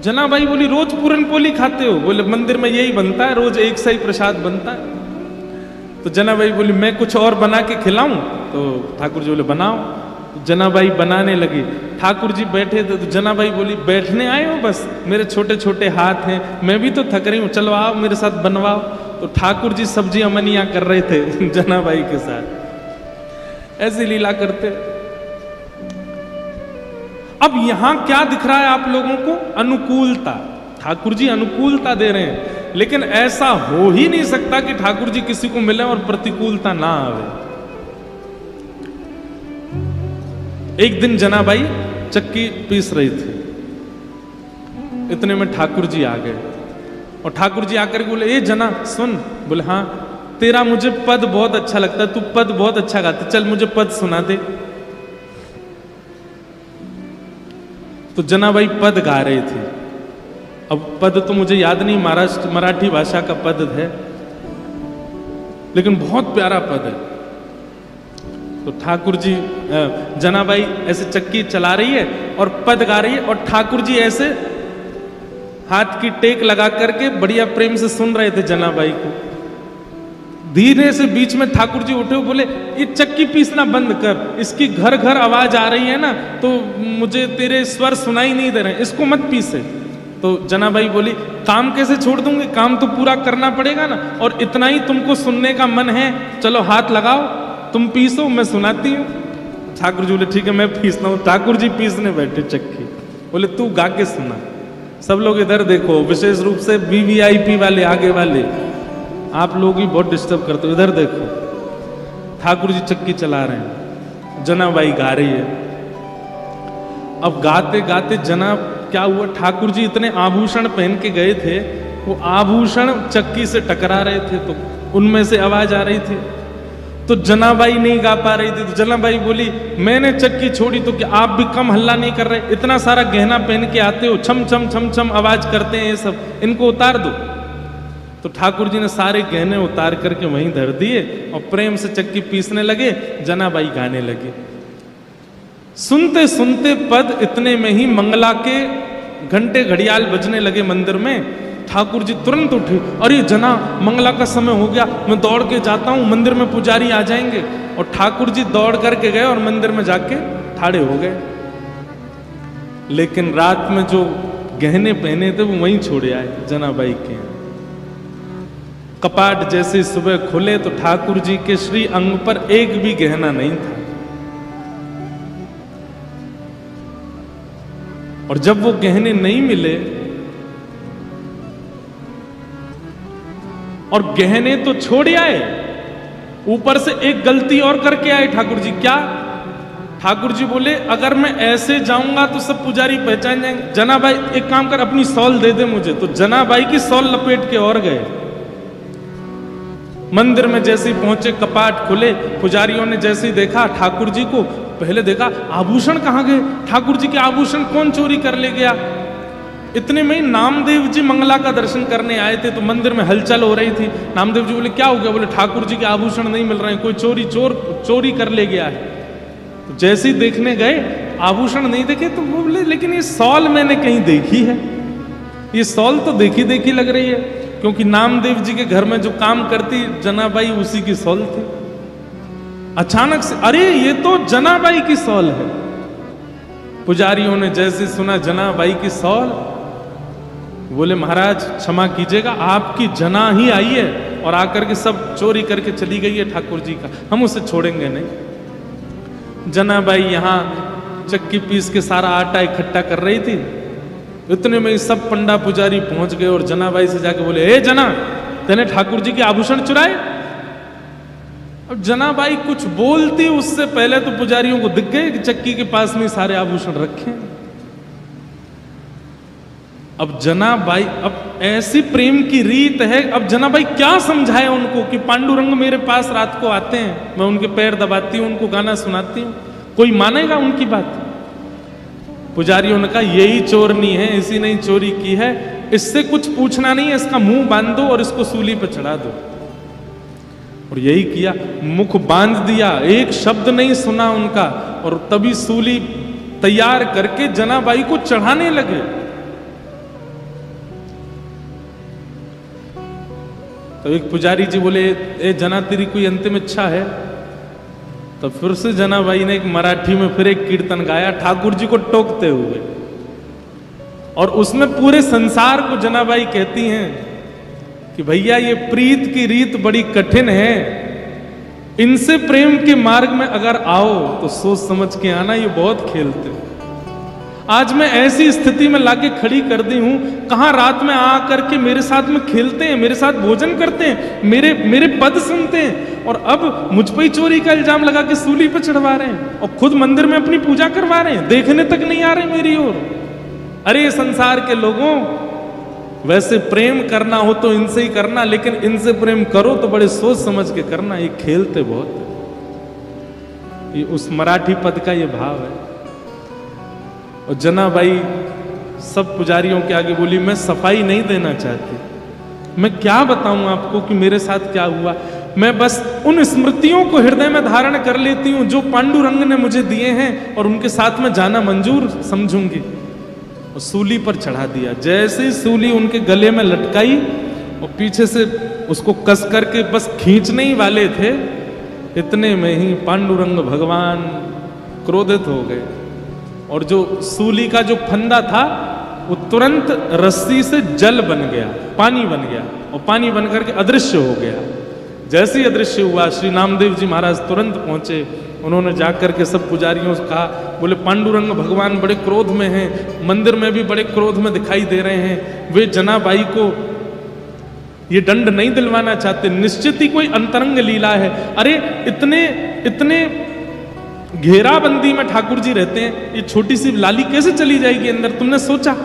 जनाबाई बोली, रोज पूरन पोली खाते हो? बोले मंदिर में यही बनता है, रोज एक सा ही प्रसाद बनता है। तो जनाबाई बोली, मैं कुछ और बना के खिलाऊं? तो ठाकुर जी बोले, बनाओ। तो जनाबाई बनाने लगी। ठाकुर जी बैठे थे, तो जनाबाई बोली, बैठने आए हो बस, मेरे छोटे छोटे हाथ हैं, मैं भी तो थक रही हूं, चलो आओ मेरे साथ बनवाओ। तो ठाकुर जी सब्जी अमनिया कर रहे थे जनाबाई के साथ, ऐसी लीला करते। अब यहां क्या दिख रहा है आप लोगों को? अनुकूलता। ठाकुर जी अनुकूलता दे रहे हैं, लेकिन ऐसा हो ही नहीं सकता कि ठाकुर जी किसी को मिले और प्रतिकूलता ना आवे। एक दिन जनाबाई चक्की पीस रही थी, इतने में ठाकुर जी आ गए, और ठाकुर जी आकर के बोले, ए जना सुन। बोले हाँ, तेरा मुझे पद बहुत अच्छा लगता है, तू पद बहुत अच्छा गाती, चल मुझे पद सुना दे। तो जनाबाई पद गा रही थी। अब पद तो मुझे याद नहीं, महाराष्ट्र मराठी भाषा का पद है, लेकिन बहुत प्यारा पद है। तो ठाकुर जी, जनाबाई ऐसे चक्की चला रही है और पद गा रही है, और ठाकुर जी ऐसे हाथ की टेक लगा करके बढ़िया प्रेम से सुन रहे थे जनाबाई को। धीरे से बीच में ठाकुर जी उठे, बोले, ये चक्की पीसना बंद कर, इसकी घर घर आवाज आ रही है ना, तो मुझे तेरे स्वर सुनाई नहीं दे रहे, इसको मत पीसे। तो जनाबाई बोली, काम कैसे छोड़ दूंगी, काम तो पूरा करना पड़ेगा ना, और इतना ही तुमको सुनने का मन है, चलो हाथ लगाओ, तुम पीसो, मैं सुनाती हूँ। ठाकुर जी बोले, ठीक है मैं पीसता हूँ। ठाकुर जी पीसने बैठे चक्की, बोले तू गा के सुना। सब लोग इधर देखो, विशेष रूप से वीवीआईपी वाले, आगे वाले, आप लोग ही बहुत डिस्टर्ब करते हो, इधर देखो। ठाकुर जी चक्की चला रहे हैं, जनाबाई गा रही है। अब गाते गाते जना क्या हुआ, ठाकुर जी इतने आभूषण पहन के गए थे, वो आभूषण चक्की से टकरा रहे थे, तो उनमें से आवाज आ रही थी। तो जनाबाई नहीं गा पा रही थी, तो जनाबाई बोली, मैंने चक्की छोड़ी तो क्या आप भी कम हल्ला नहीं कर रहे? इतना सारा गहना पहन के आते हो, छम छम छम छम आवाज करते हैं ये सब, इनको उतार दो। तो ठाकुर जी ने सारे गहने उतार करके वहीं धर दिए, और प्रेम से चक्की पीसने लगे, जनाबाई गाने लगी। सुनते सुनते पद, इतने में ही मंगला के घंटे घड़ियाल बजने लगे मंदिर में। ठाकुर जी तुरंत उठे, अरे जना मंगला का समय हो गया, मैं दौड़ के जाता हूं, मंदिर में पुजारी आ जाएंगे। और ठाकुर जी दौड़ करके गए और मंदिर में जाके ठाड़े हो गए। लेकिन रात में जो गहने पहने थे वो वहीं छोड़े आए जनाबाई के। कपाट जैसे सुबह खुले तो ठाकुर जी के श्री अंग पर एक भी गहना नहीं था। और जब वो गहने नहीं मिले, और गहने तो छोड़ आए, ऊपर से एक गलती और करके आए ठाकुर जी। क्या? ठाकुर जी बोले, अगर मैं ऐसे जाऊंगा तो सब पुजारी पहचान जाएंगे। जनाबाई एक काम कर, अपनी सॉल दे दे मुझे। तो जनाबाई की सॉल लपेट के और गए। मंदिर में जैसे ही पहुंचे, कपाट खुले, पुजारियों ने जैसे ही देखा ठाकुर जी को, पहले देखा आभूषण कहां गए, ठाकुर जी के आभूषण कौन चोरी कर ले गया। इतने में ही नामदेव जी मंगला का दर्शन करने आए थे, तो मंदिर में हलचल हो रही थी। नामदेव जी बोले, क्या हो गया? बोले, ठाकुर जी के आभूषण नहीं मिल रहे हैं, कोई चोरी कर ले गया है। तो जैसे ही देखने गए, आभूषण नहीं देखे, तो वो बोले, लेकिन ये सॉल मैंने कहीं देखी है, ये सॉल तो देखी देखी लग रही है, क्योंकि नामदेव जी के घर में जो काम करती जनाबाई, उसी की सॉल थी। अचानक से, अरे ये तो जनाबाई की सॉल है। पुजारियों ने जैसे सुना जनाबाई की सॉल, बोले, महाराज क्षमा कीजिएगा, आपकी जना ही आई है और आकर के सब चोरी करके चली गई है ठाकुर जी का, हम उसे छोड़ेंगे नहीं। जनाबाई यहां चक्की पीस के सारा आटा इकट्ठा कर रही थी, इतने में ही सब पंडा पुजारी पहुंच गए और जनाबाई से जाके बोले, ए जना, तेने ठाकुर जी के आभूषण चुराए? अब जनाबाई कुछ बोलती उससे पहले तो पुजारियों को दिख गए कि चक्की के पास में सारे आभूषण रखे। अब जनाबाई, अब ऐसी प्रेम की रीत है, अब जनाबाई क्या समझाए उनको कि पांडुरंग मेरे पास रात को आते हैं, मैं उनके पैर दबाती हूं, उनको गाना सुनाती हूं, कोई मानेगा उनकी बात? पुजारियों ने कहा यही चोरनी है, इसी ने चोरी की है, इससे कुछ पूछना नहीं है, इसका मुंह बांध दो और इसको सूली पर चढ़ा दो। और यही किया, मुख बांध दिया, एक शब्द नहीं सुना उनका, और तभी सूली तैयार करके जनाबाई को चढ़ाने लगे। तो एक पुजारी जी बोले, ए जना, तेरी कोई अंतिम इच्छा है? तो फिर से जनाबाई ने एक मराठी में फिर एक कीर्तन गाया ठाकुर जी को टोकते हुए, और उसमें पूरे संसार को जनाबाई कहती हैं कि भैया ये प्रीत की रीत बड़ी कठिन है, इनसे प्रेम के मार्ग में अगर आओ तो सोच समझ के आना, ये बहुत खेलते हो। आज मैं ऐसी स्थिति में लाके खड़ी कर दी हूं, कहां रात में आ करके मेरे साथ में खेलते हैं, मेरे साथ भोजन करते हैं, मेरे पद सुनते हैं, और अब मुझ पर ही चोरी का इल्जाम लगा के सूली पर चढ़वा रहे हैं, और खुद मंदिर में अपनी पूजा करवा रहे हैं, देखने तक नहीं आ रहे मेरी ओर। अरे संसार के लोगों, वैसे प्रेम करना हो तो इनसे ही करना, लेकिन इनसे प्रेम करो तो बड़े सोच समझ के करना, ये खेलते बहुत है। ये उस मराठी पद का ये भाव है। और जनाबाई सब पुजारियों के आगे बोली, मैं सफाई नहीं देना चाहती, मैं क्या बताऊं आपको कि मेरे साथ क्या हुआ, मैं बस उन स्मृतियों को हृदय में धारण कर लेती हूं जो पांडुरंग ने मुझे दिए हैं, और उनके साथ में जाना मंजूर समझूंगी। और सूली पर चढ़ा दिया। जैसे ही सूली उनके गले में लटकाई और पीछे से उसको कस करके बस खींचने ही वाले थे, इतने में ही पांडुरंग भगवान क्रोधित हो गए, और जो सूली का जो फंदा था वो तुरंत रस्सी से जल बन गया, पानी बन गया, और पानी बन करके अदृश्य हो गया। जैसे ही अदृश्य हुआ, श्री नामदेव जी महाराज तुरंत पहुंचे। उन्होंने जाकर के सब पुजारियों से कहा, बोले पांडुरंग भगवान बड़े क्रोध में हैं, मंदिर में भी बड़े क्रोध में दिखाई दे रहे हैं, वे जनाबाई को ये दंड नहीं दिलवाना चाहते, निश्चित ही कोई अंतरंग लीला है। अरे इतने घेराबंदी में ठाकुर जी रहते हैं, ये छोटी सी लाली कैसे चली जाएगी अंदर, तुमने सोचा?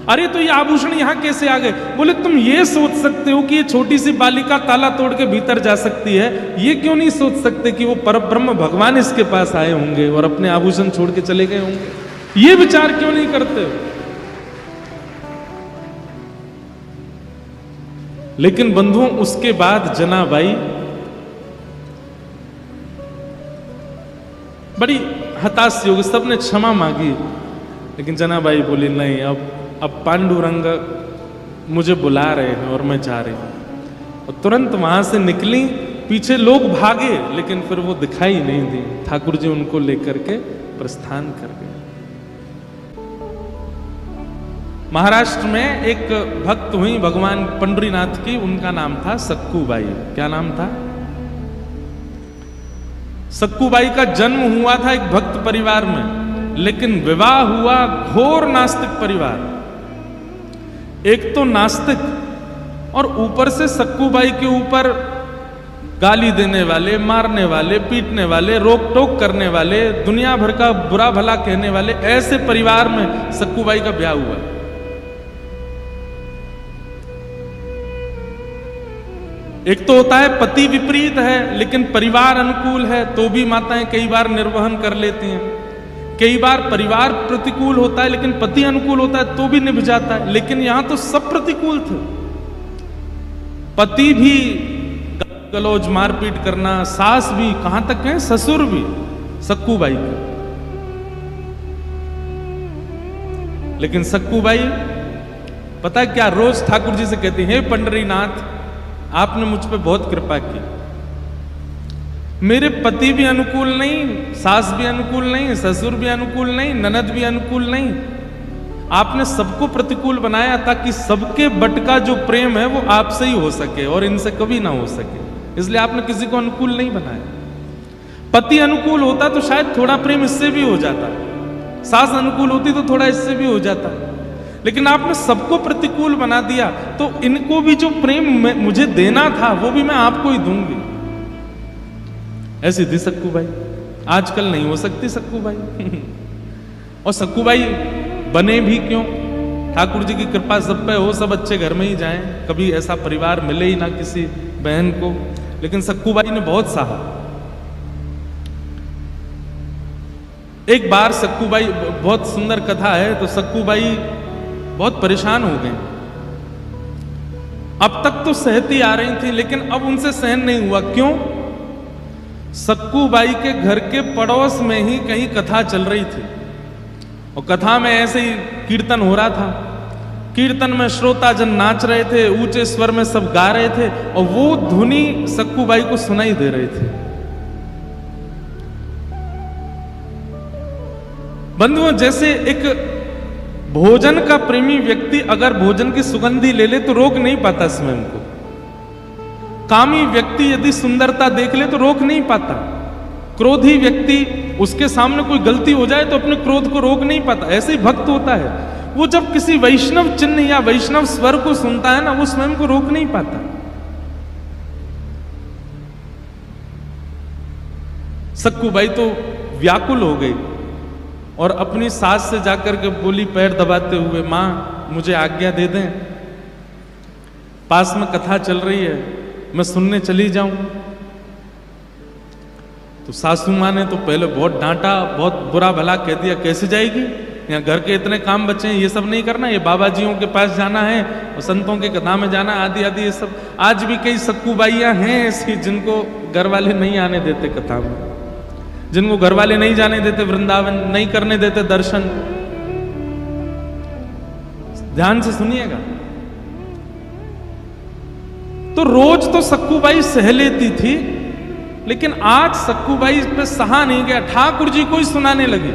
अरे तो ये आभूषण यहां कैसे आ गए? बोले तुम ये सोच सकते हो कि ये छोटी सी बालिका ताला तोड़ के भीतर जा सकती है, ये क्यों नहीं सोच सकते कि वो परब्रह्म भगवान इसके पास आए होंगे और अपने आभूषण छोड़ के चले गए होंगे? ये विचार क्यों नहीं करते हो? लेकिन बंधुओं, उसके बाद जनाबाई बड़ी हताश होगी, सबने क्षमा मांगी, लेकिन जनाबाई बोली नहीं, अब पांडुरंग मुझे बुला रहे हैं और मैं जा रही हूं। और तुरंत वहां से निकली, पीछे लोग भागे, लेकिन फिर वो दिखाई नहीं दी। ठाकुर जी उनको लेकर के प्रस्थान कर गए। महाराष्ट्र में एक भक्त हुई भगवान पंडरीनाथ की, उनका नाम था सक्कूबाई। क्या नाम था? सक्कूबाई का जन्म हुआ था एक भक्त परिवार में, लेकिन विवाह हुआ घोर नास्तिक परिवार। एक तो नास्तिक, और ऊपर से सक्कूबाई के ऊपर गाली देने वाले, मारने वाले, पीटने वाले, रोक टोक करने वाले, दुनिया भर का बुरा भला कहने वाले, ऐसे परिवार में सक्कूबाई का ब्याह हुआ। एक तो होता है पति विपरीत है लेकिन परिवार अनुकूल है, तो भी माताएं कई बार निर्वहन कर लेती हैं। कई बार परिवार प्रतिकूल होता है लेकिन पति अनुकूल होता है, तो भी निभ जाता है। लेकिन यहां तो सब प्रतिकूल थे। पति भी गलौज मारपीट करना, सास भी, कहां तक है ससुर भी, सक्कूबाई का। लेकिन सक्कूबाई पता है क्या, रोज ठाकुर जी से कहती है, हे पंडरीनाथ, आपने मुझ पे बहुत कृपा की। मेरे पति भी अनुकूल नहीं, सास भी अनुकूल नहीं, ससुर भी अनुकूल नहीं, ननद भी अनुकूल नहीं। आपने सबको प्रतिकूल बनाया ताकि सबके बट का जो प्रेम है वो आपसे ही हो सके और इनसे कभी ना हो सके, इसलिए आपने किसी को अनुकूल नहीं बनाया। पति अनुकूल होता तो शायद थोड़ा प्रेम इससे भी हो जाता, सास अनुकूल होती तो थोड़ा इससे भी हो जाता, लेकिन आपने सबको प्रतिकूल बना दिया, तो इनको भी जो प्रेम मुझे देना था वो भी मैं आपको ही दूंगी। ऐसी थी सक्कू बाई, आजकल नहीं हो सकती सक्कू बाई। और सक्कू बाई बने भी क्यों? ठाकुर जी की कृपा सब पे हो, सब अच्छे घर में ही जाएं, कभी ऐसा परिवार मिले ही ना किसी बहन को। लेकिन सक्कू बाई ने बहुत सहा। एक बार सक्कू बाई, बहुत सुंदर कथा है, तो सक्कू बाई बहुत परेशान हो गए। अब तक तो सहती आ रही थी, लेकिन अब उनसे सहन नहीं हुआ। क्यों? सक्कू बाई के घर के पड़ोस में ही कहीं कथा चल रही थी, और कथा में ऐसे ही कीर्तन हो रहा था। कीर्तन में श्रोताजन नाच रहे थे, ऊंचे स्वर में सब गा रहे थे, और वो धुनी सक्कू बाई को सुनाई दे रही थी। बंधुओं, जैसे एक भोजन का प्रेमी व्यक्ति अगर भोजन की सुगंधी ले ले तो रोक नहीं पाता स्वयं को। कामी व्यक्ति यदि सुंदरता देख ले तो रोक नहीं पाता। क्रोधी व्यक्ति, उसके सामने कोई गलती हो जाए तो अपने क्रोध को रोक नहीं पाता। ऐसे ही भक्त होता है, वो जब किसी वैष्णव चिन्ह या वैष्णव स्वर को सुनता है ना, वो स्वयं को रोक नहीं पाता। सक्कू बाई तो व्याकुल हो गई और अपनी सास से जाकर के बोली पैर दबाते हुए, मां मुझे आज्ञा दे दें, पास में कथा चल रही है, मैं सुनने चली जाऊं। तो सासू मां ने तो पहले बहुत डांटा, बहुत बुरा भला कह दिया, कैसे जाएगी, यहाँ घर के इतने काम बचे हैं, ये सब नहीं करना, ये बाबा जियों के पास जाना है और संतों के कथा में जाना, आदि आदि ये सब। आज भी कई सक्कू बाइयां हैं ऐसी जिनको घर वाले नहीं आने देते कथा में, जिनको घर वाले नहीं जाने देते वृंदावन, नहीं करने देते दर्शन। ध्यान से सुनिएगा। तो रोज तो सक्कू बाई सह लेती थी, लेकिन आज सक्कू बाई पे सहा नहीं गया। ठाकुर जी को ही सुनाने लगी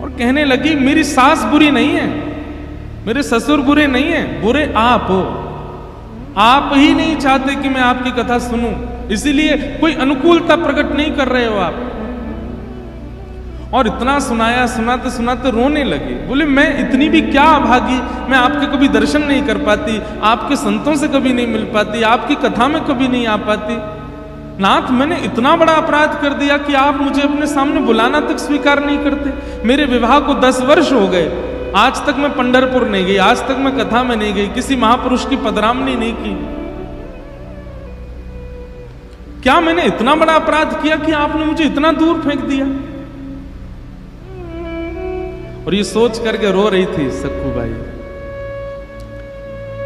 और कहने लगी, मेरी सास बुरी नहीं है, मेरे ससुर बुरे नहीं है, बुरे आप हो। आप ही नहीं चाहते कि मैं आपकी कथा सुनूं, इसीलिए कोई अनुकूलता प्रकट नहीं कर रहे हो आप। और इतना सुनाया, सुनाते सुनाते रोने लगी। बोले मैं इतनी भी क्या अभागी, मैं आपके कभी दर्शन नहीं कर पाती, आपके संतों से कभी नहीं मिल पाती, आपकी कथा में कभी नहीं आ पाती। नाथ, मैंने इतना बड़ा अपराध कर दिया कि आप मुझे अपने सामने बुलाना तक स्वीकार नहीं करते। मेरे विवाह को 10 वर्ष हो गए, आज तक मैं पंढरपुर नहीं गई, आज तक मैं कथा में नहीं गई, किसी महापुरुष की पधरामनी नहीं की। क्या मैंने इतना बड़ा अपराध किया कि आपने मुझे इतना दूर फेंक दिया? और ये सोच करके रो रही थी सक्कू बाई।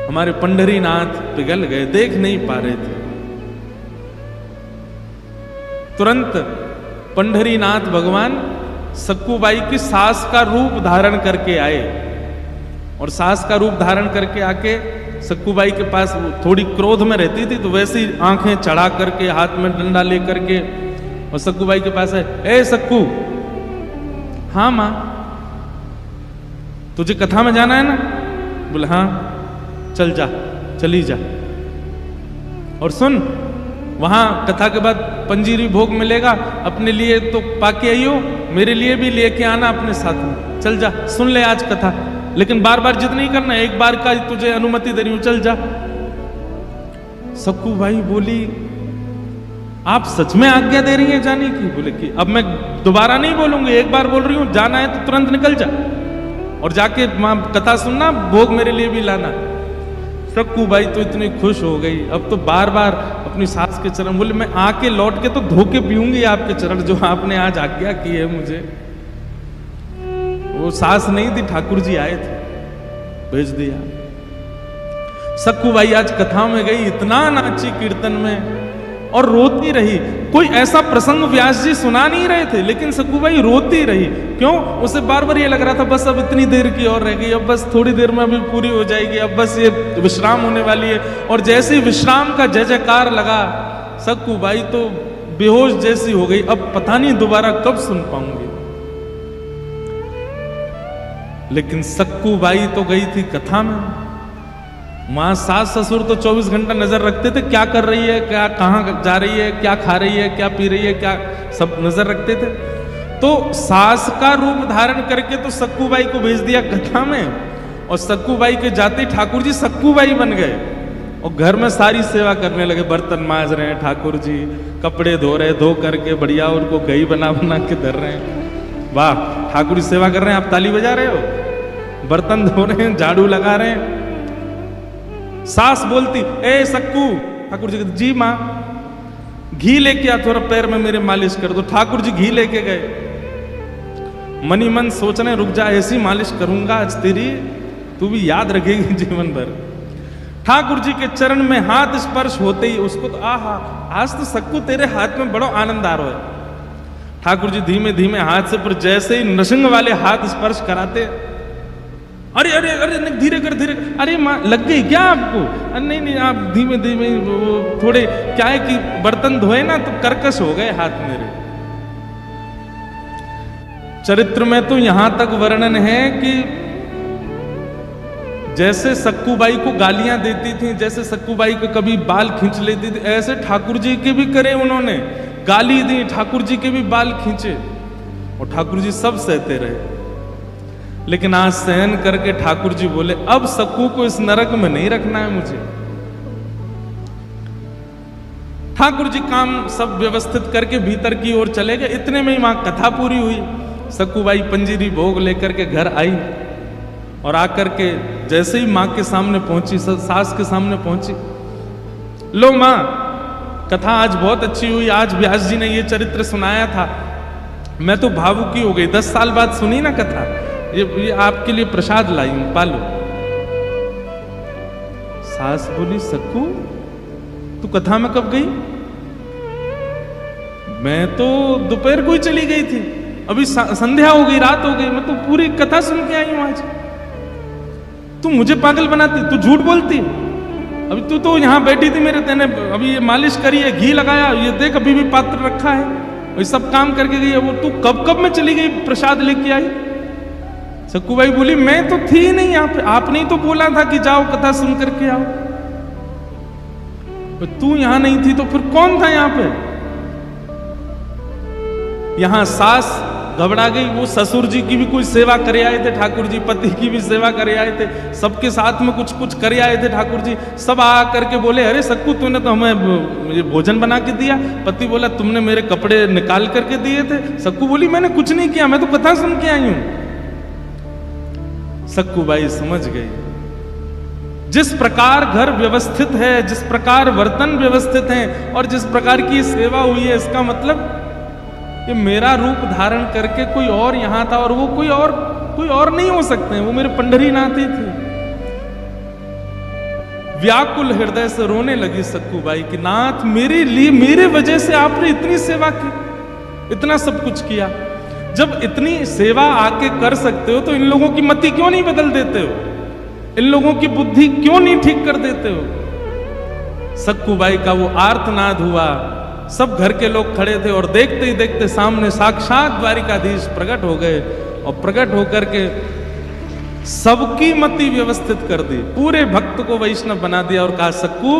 हमारे पंढरीनाथ पिघल गए, देख नहीं पा रहे थे। तुरंत पंढरीनाथ भगवान सक्कू बाई की सास का रूप धारण करके आए, और सास का रूप धारण करके आके सक्कू बाई के पास, थोड़ी क्रोध में रहती थी तो वैसे ही आंखें चढ़ा करके, हाथ में डंडा लेकर के, और सक्कू बाई के पास है, ए सक्कू, हाँ मां, तुझे कथा में जाना है ना? बोले हाँ, चल जा, चली जा। और सुन, वहां कथा के बाद पंजीरी भोग मिलेगा, अपने लिए तो पाके आई हो, मेरे लिए भी लेके आना अपने साथ में। चल जा, सुन ले आज कथा, लेकिन बार बार जिद नहीं करना, एक बार का तुझे अनुमति दे रही हूं, चल जा। सक्कू बाई बोली, आप सच में आज्ञा दे रही हैं जाने की? बोले कि अब मैं दोबारा नहीं बोलूंगी, एक बार बोल रही हूं, जाना है तो तुरंत निकल जा और जाके कथा सुनना, भोग मेरे लिए भी लाना। सक्कू बाई तो इतनी खुश हो गई, अब तो बार बार अपनी सास के चरण, बोले मैं आके लौट के तो धोके पीऊंगी आपके चरण, जो आपने आज आज्ञा की है मुझे। वो सास नहीं थी, ठाकुर जी आए थे, भेज दिया। सक्कू बाई आज कथा में गई, इतना नाची कीर्तन में और रोती रही। कोई ऐसा प्रसंग व्यास जी सुना नहीं रहे थे, लेकिन सक्कू बाई रोती रही। क्यों? उसे बार बार ये लग रहा था बस अब इतनी देर की और रह गई, अब बस थोड़ी देर में अभी पूरी हो जाएगी, अब बस ये विश्राम होने वाली है। और जैसे ही विश्राम का जय जयकार लगा, सक्कू बाई तो बेहोश जैसी हो गई, अब पता नहीं दोबारा कब सुन पाऊंगी। लेकिन सक्कू बाई तो गई थी कथा में। वहां सास ससुर तो 24 घंटा नजर रखते थे, क्या कर रही है, क्या कहाँ जा रही है, क्या खा रही है, क्या पी रही है, क्या सब नजर रखते थे। तो सास का रूप धारण करके तो सक्कूबाई को भेज दिया कथा में, और सक्कूबाई के जाते ठाकुर जी सक्कूबाई बन गए और घर में सारी सेवा करने लगे। बर्तन मांज रहे हैं ठाकुर जी, कपड़े धो रहे, धो करके बढ़िया उनको गई बना बना के धर रहे हैं। वाह, ठाकुर जी सेवा कर रहे हैं, आप ताली बजा रहे हो, बर्तन धो रहे हैं, झाड़ू लगा रहे हैं। सास बोलती, ए सक्कू, ठाकुर जी कहते, जी माँ घी लेके आ, थोड़ा पैर में मेरे मालिश कर दो। ठाकुर जी घी लेके गए, मनी मन सोचने, रुक जा, ऐसी मालिश करूंगा आज तेरी, तू भी याद रखेगी जीवन भर। ठाकुर जी के चरण में हाथ स्पर्श होते ही उसको तो आहा, आज तो सक्कू तेरे हाथ में बड़ो आनंद आ रहा है। ठाकुर जी धीमे धीमे हाथ से, पर जैसे ही नृसिंह वाले हाथ स्पर्श कराते, अरे अरे अरे धीरे कर, धीरे, अरे माँ लग गई क्या आपको? नहीं नहीं, आप धीमे धीमे, वो थोड़े क्या है कि बर्तन धोए ना तो कर्कश हो गए हाथ मेरे। चरित्र में तो यहां तक वर्णन है कि जैसे सक्कूबाई को गालियां देती थी, जैसे सक्कूबाई को कभी बाल खींच लेती थी, ऐसे ठाकुर जी के भी करे उन्होंने, गाली दी, ठाकुर जी के भी बाल खींचे, और ठाकुर जी सब सहते रहे। लेकिन आज सहन करके ठाकुर जी बोले, अब सक्कू को इस नरक में नहीं रखना है मुझे। ठाकुर जी काम सब व्यवस्थित करके भीतर की ओर चले गए। इतने में ही वहां कथा पूरी हुई। सक्कूबाई पंजीरी भोग लेकर के घर आई, और आकर के जैसे ही माँ के सामने पहुंची, सास के सामने पहुंची, लो माँ, कथा आज बहुत अच्छी हुई, आज व्यास जी ने ये चरित्र सुनाया था, मैं तो भावुकी हो गई, 10 साल बाद सुनी ना कथा, ये आपके लिए प्रसाद लाई हूं, पालो। सास बोली, सक्कू तू कथा में कब गई? मैं तो दोपहर को ही चली गई थी, अभी संध्या हो गई, रात हो गई, मैं तो पूरी कथा सुन के आई हूं आज। तू मुझे पागल बनाती, तू झूठ बोलती, अभी तू तो यहां बैठी थी मेरे, तेने अभी ये मालिश करी है, घी लगाया, ये देख अभी भी पात्र रखा है, ये सब काम करके गई है वो, तू कब कब में चली गई प्रसाद लेके आई? सक्कूबाई बोली, मैं तो थी ही नहीं यहाँ पे, आपने ही तो बोला था कि जाओ कथा सुन करके आओ, तू यहां नहीं थी तो फिर कौन था यहाँ पे? यहां सास घबरा गई, वो ससुर जी की भी कोई सेवा करे आए थे ठाकुर जी, पति की भी सेवा करे आए थे, सबके साथ में कुछ कुछ करे आए थे ठाकुर जी। सब आ करके बोले, अरे सक्कू तूने तो हमें ये भोजन बना के दिया। पति बोला, तुमने मेरे कपड़े निकाल करके दिए थे। सक्कू बोली, मैंने कुछ नहीं किया, मैं तो कथा सुन के आई हूं। सक्कूबाई समझ गई, जिस प्रकार घर व्यवस्थित है, जिस प्रकार बर्तन व्यवस्थित हैं, और जिस प्रकार की सेवा हुई है, इसका मतलब ये मेरा रूप धारण करके कोई और यहां था, और वो कोई और नहीं हो सकते हैं, वो मेरे पंढरीनाथ ही थे। व्याकुल हृदय से रोने लगी सक्कूबाई कि नाथ, मेरे लिए, मेरे वजह से आपने इतनी सेवा की, इतना सब कुछ किया। जब इतनी सेवा आके कर सकते हो तो इन लोगों की मति क्यों नहीं बदल देते हो? इन लोगों की बुद्धि क्यों नहीं ठीक कर देते हो? सक्कूबाई का वो आर्तनाद हुआ, सब घर के लोग खड़े थे, और देखते ही देखते सामने साक्षात द्वारिकाधीश प्रकट हो गए, और प्रकट होकर के सबकी मति व्यवस्थित कर दी, पूरे भक्त को वैष्णव बना दिया, और कहा, सक्कू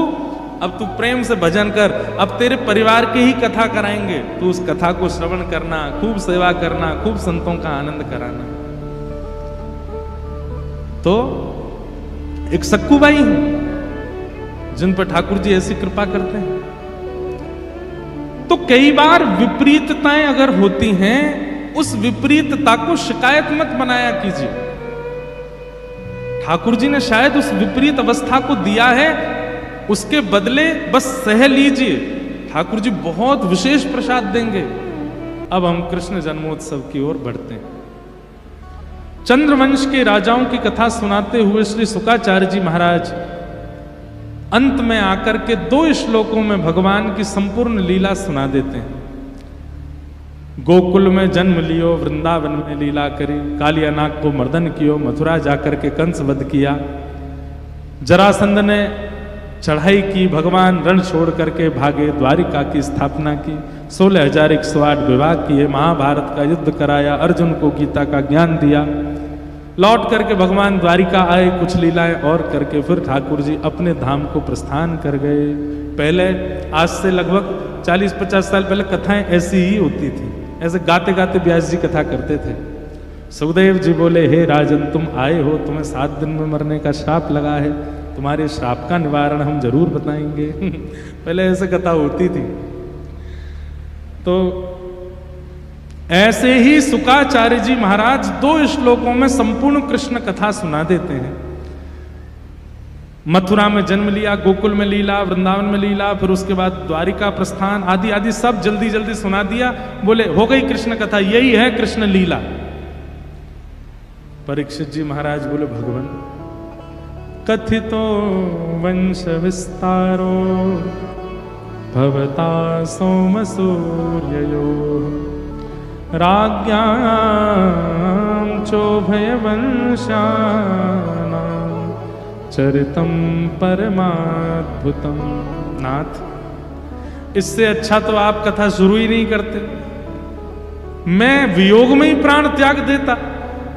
अब तू प्रेम से भजन कर, अब तेरे परिवार की ही कथा कराएंगे, तू उस कथा को श्रवण करना, खूब सेवा करना, खूब संतों का आनंद कराना। तो एक सक्कूबाई है जिन पर ठाकुर जी ऐसी कृपा करते हैं। तो कई बार विपरीतताएं अगर होती हैं, उस विपरीतता को शिकायत मत बनाया कीजिए। ठाकुर जी ने शायद उस विपरीत अवस्था को दिया है, उसके बदले बस सह लीजिए, ठाकुर जी बहुत विशेष प्रसाद देंगे। अब हम कृष्ण जन्मोत्सव की ओर बढ़ते हैं। चंद्रवंश के राजाओं की कथा सुनाते हुए श्री शुकाचार्य जी महाराज अंत में आकर के 2 श्लोकों में भगवान की संपूर्ण लीला सुना देते हैं। गोकुल में जन्म लियो, वृंदावन में लीला करी, कालिया नाग को मर्दन कियो, मथुरा जाकर के कंस वध किया, जरासंध ने चढ़ाई की, भगवान रण छोड़ करके भागे, द्वारिका की स्थापना की, 16,108 विवाह किए, महाभारत का युद्ध कराया, अर्जुन को गीता का ज्ञान दिया, लौट करके भगवान द्वारिका आए, कुछ लीलाएं और करके फिर ठाकुर जी अपने धाम को प्रस्थान कर गए। पहले आज से लगभग 40-50 साल पहले कथाएं ऐसी ही होती थी, ऐसे गाते गाते व्यास जी कथा करते थे। सुखदेव जी बोले, हे राजन, तुम आए हो, तुम्हें 7 दिन में मरने का श्राप लगा है, तुम्हारे श्राप का निवारण हम जरूर बताएंगे। पहले ऐसे कथा होती थी। तो ऐसे ही शुकाचार्य जी महाराज 2 श्लोकों में संपूर्ण कृष्ण कथा सुना देते हैं। मथुरा में जन्म लिया, गोकुल में लीला, वृंदावन में लीला, फिर उसके बाद द्वारिका प्रस्थान आदि आदि सब जल्दी जल्दी सुना दिया। बोले हो गई कृष्ण कथा, यही है कृष्ण लीला। परीक्षित जी महाराज बोले, भगवान कथितो वंश विस्तारो भवता सोम सूर्ययो राज्ञां चोभय वंशानां चरितम परमाद्भुतम। नाथ, इससे अच्छा तो आप कथा शुरू ही नहीं करते, मैं वियोग में ही प्राण त्याग देता।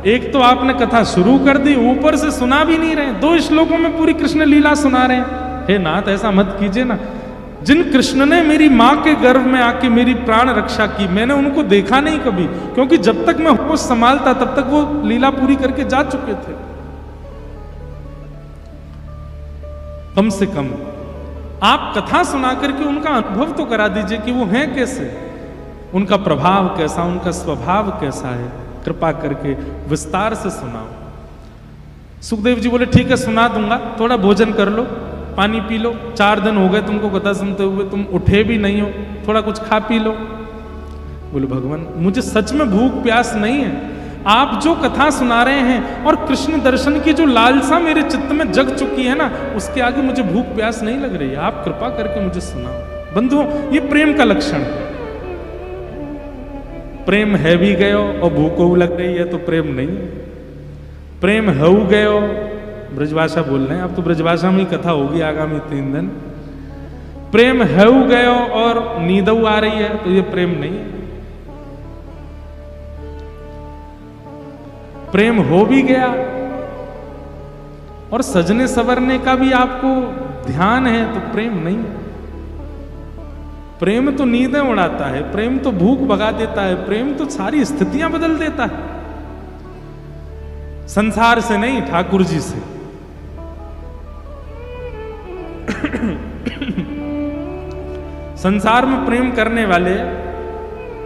एक तो आपने कथा शुरू कर दी, ऊपर से सुना भी नहीं रहे, 2 श्लोकों में पूरी कृष्ण लीला सुना रहे हैं। हे नाथ, ऐसा मत कीजिए ना। जिन कृष्ण ने मेरी मां के गर्भ में आके मेरी प्राण रक्षा की, मैंने उनको देखा नहीं कभी, क्योंकि जब तक मैं होश संभालता तब तक वो लीला पूरी करके जा चुके थे। कम से कम आप कथा सुना करके उनका अनुभव तो करा दीजिए कि वो हैं कैसे, उनका प्रभाव कैसा, उनका स्वभाव कैसा है। कृपा करके विस्तार से सुनाओ। सुखदेव जी बोले, ठीक है सुना दूंगा, थोड़ा भोजन कर लो, पानी पी लो, 4 दिन हो गए तुमको कथा सुनते हुए, तुम उठे भी नहीं हो, थोड़ा कुछ खा पी लो। बोले, भगवान मुझे सच में भूख प्यास नहीं है, आप जो कथा सुना रहे हैं और कृष्ण दर्शन की जो लालसा मेरे चित्त में जग चुकी है ना, उसके आगे मुझे भूख प्यास नहीं लग रही है, आप कृपा करके मुझे सुनाओ। बंधुओं, ये प्रेम का लक्षण है। प्रेम है भी गयो और भूख लग रही है तो प्रेम नहीं। प्रेम है गयो, ब्रजभाषा बोल रहे हैं, अब तो ब्रजभाषा में ही कथा होगी आगामी 3 दिन। प्रेम है गयो और नींद आ रही है तो ये प्रेम नहीं है। प्रेम हो भी गया और सजने संवरने का भी आपको ध्यान है तो प्रेम नहीं। प्रेम तो नींदें उड़ाता है, प्रेम तो भूख भगा देता है, प्रेम तो सारी स्थितियां बदल देता है। संसार से नहीं, ठाकुर जी से। संसार में प्रेम करने वाले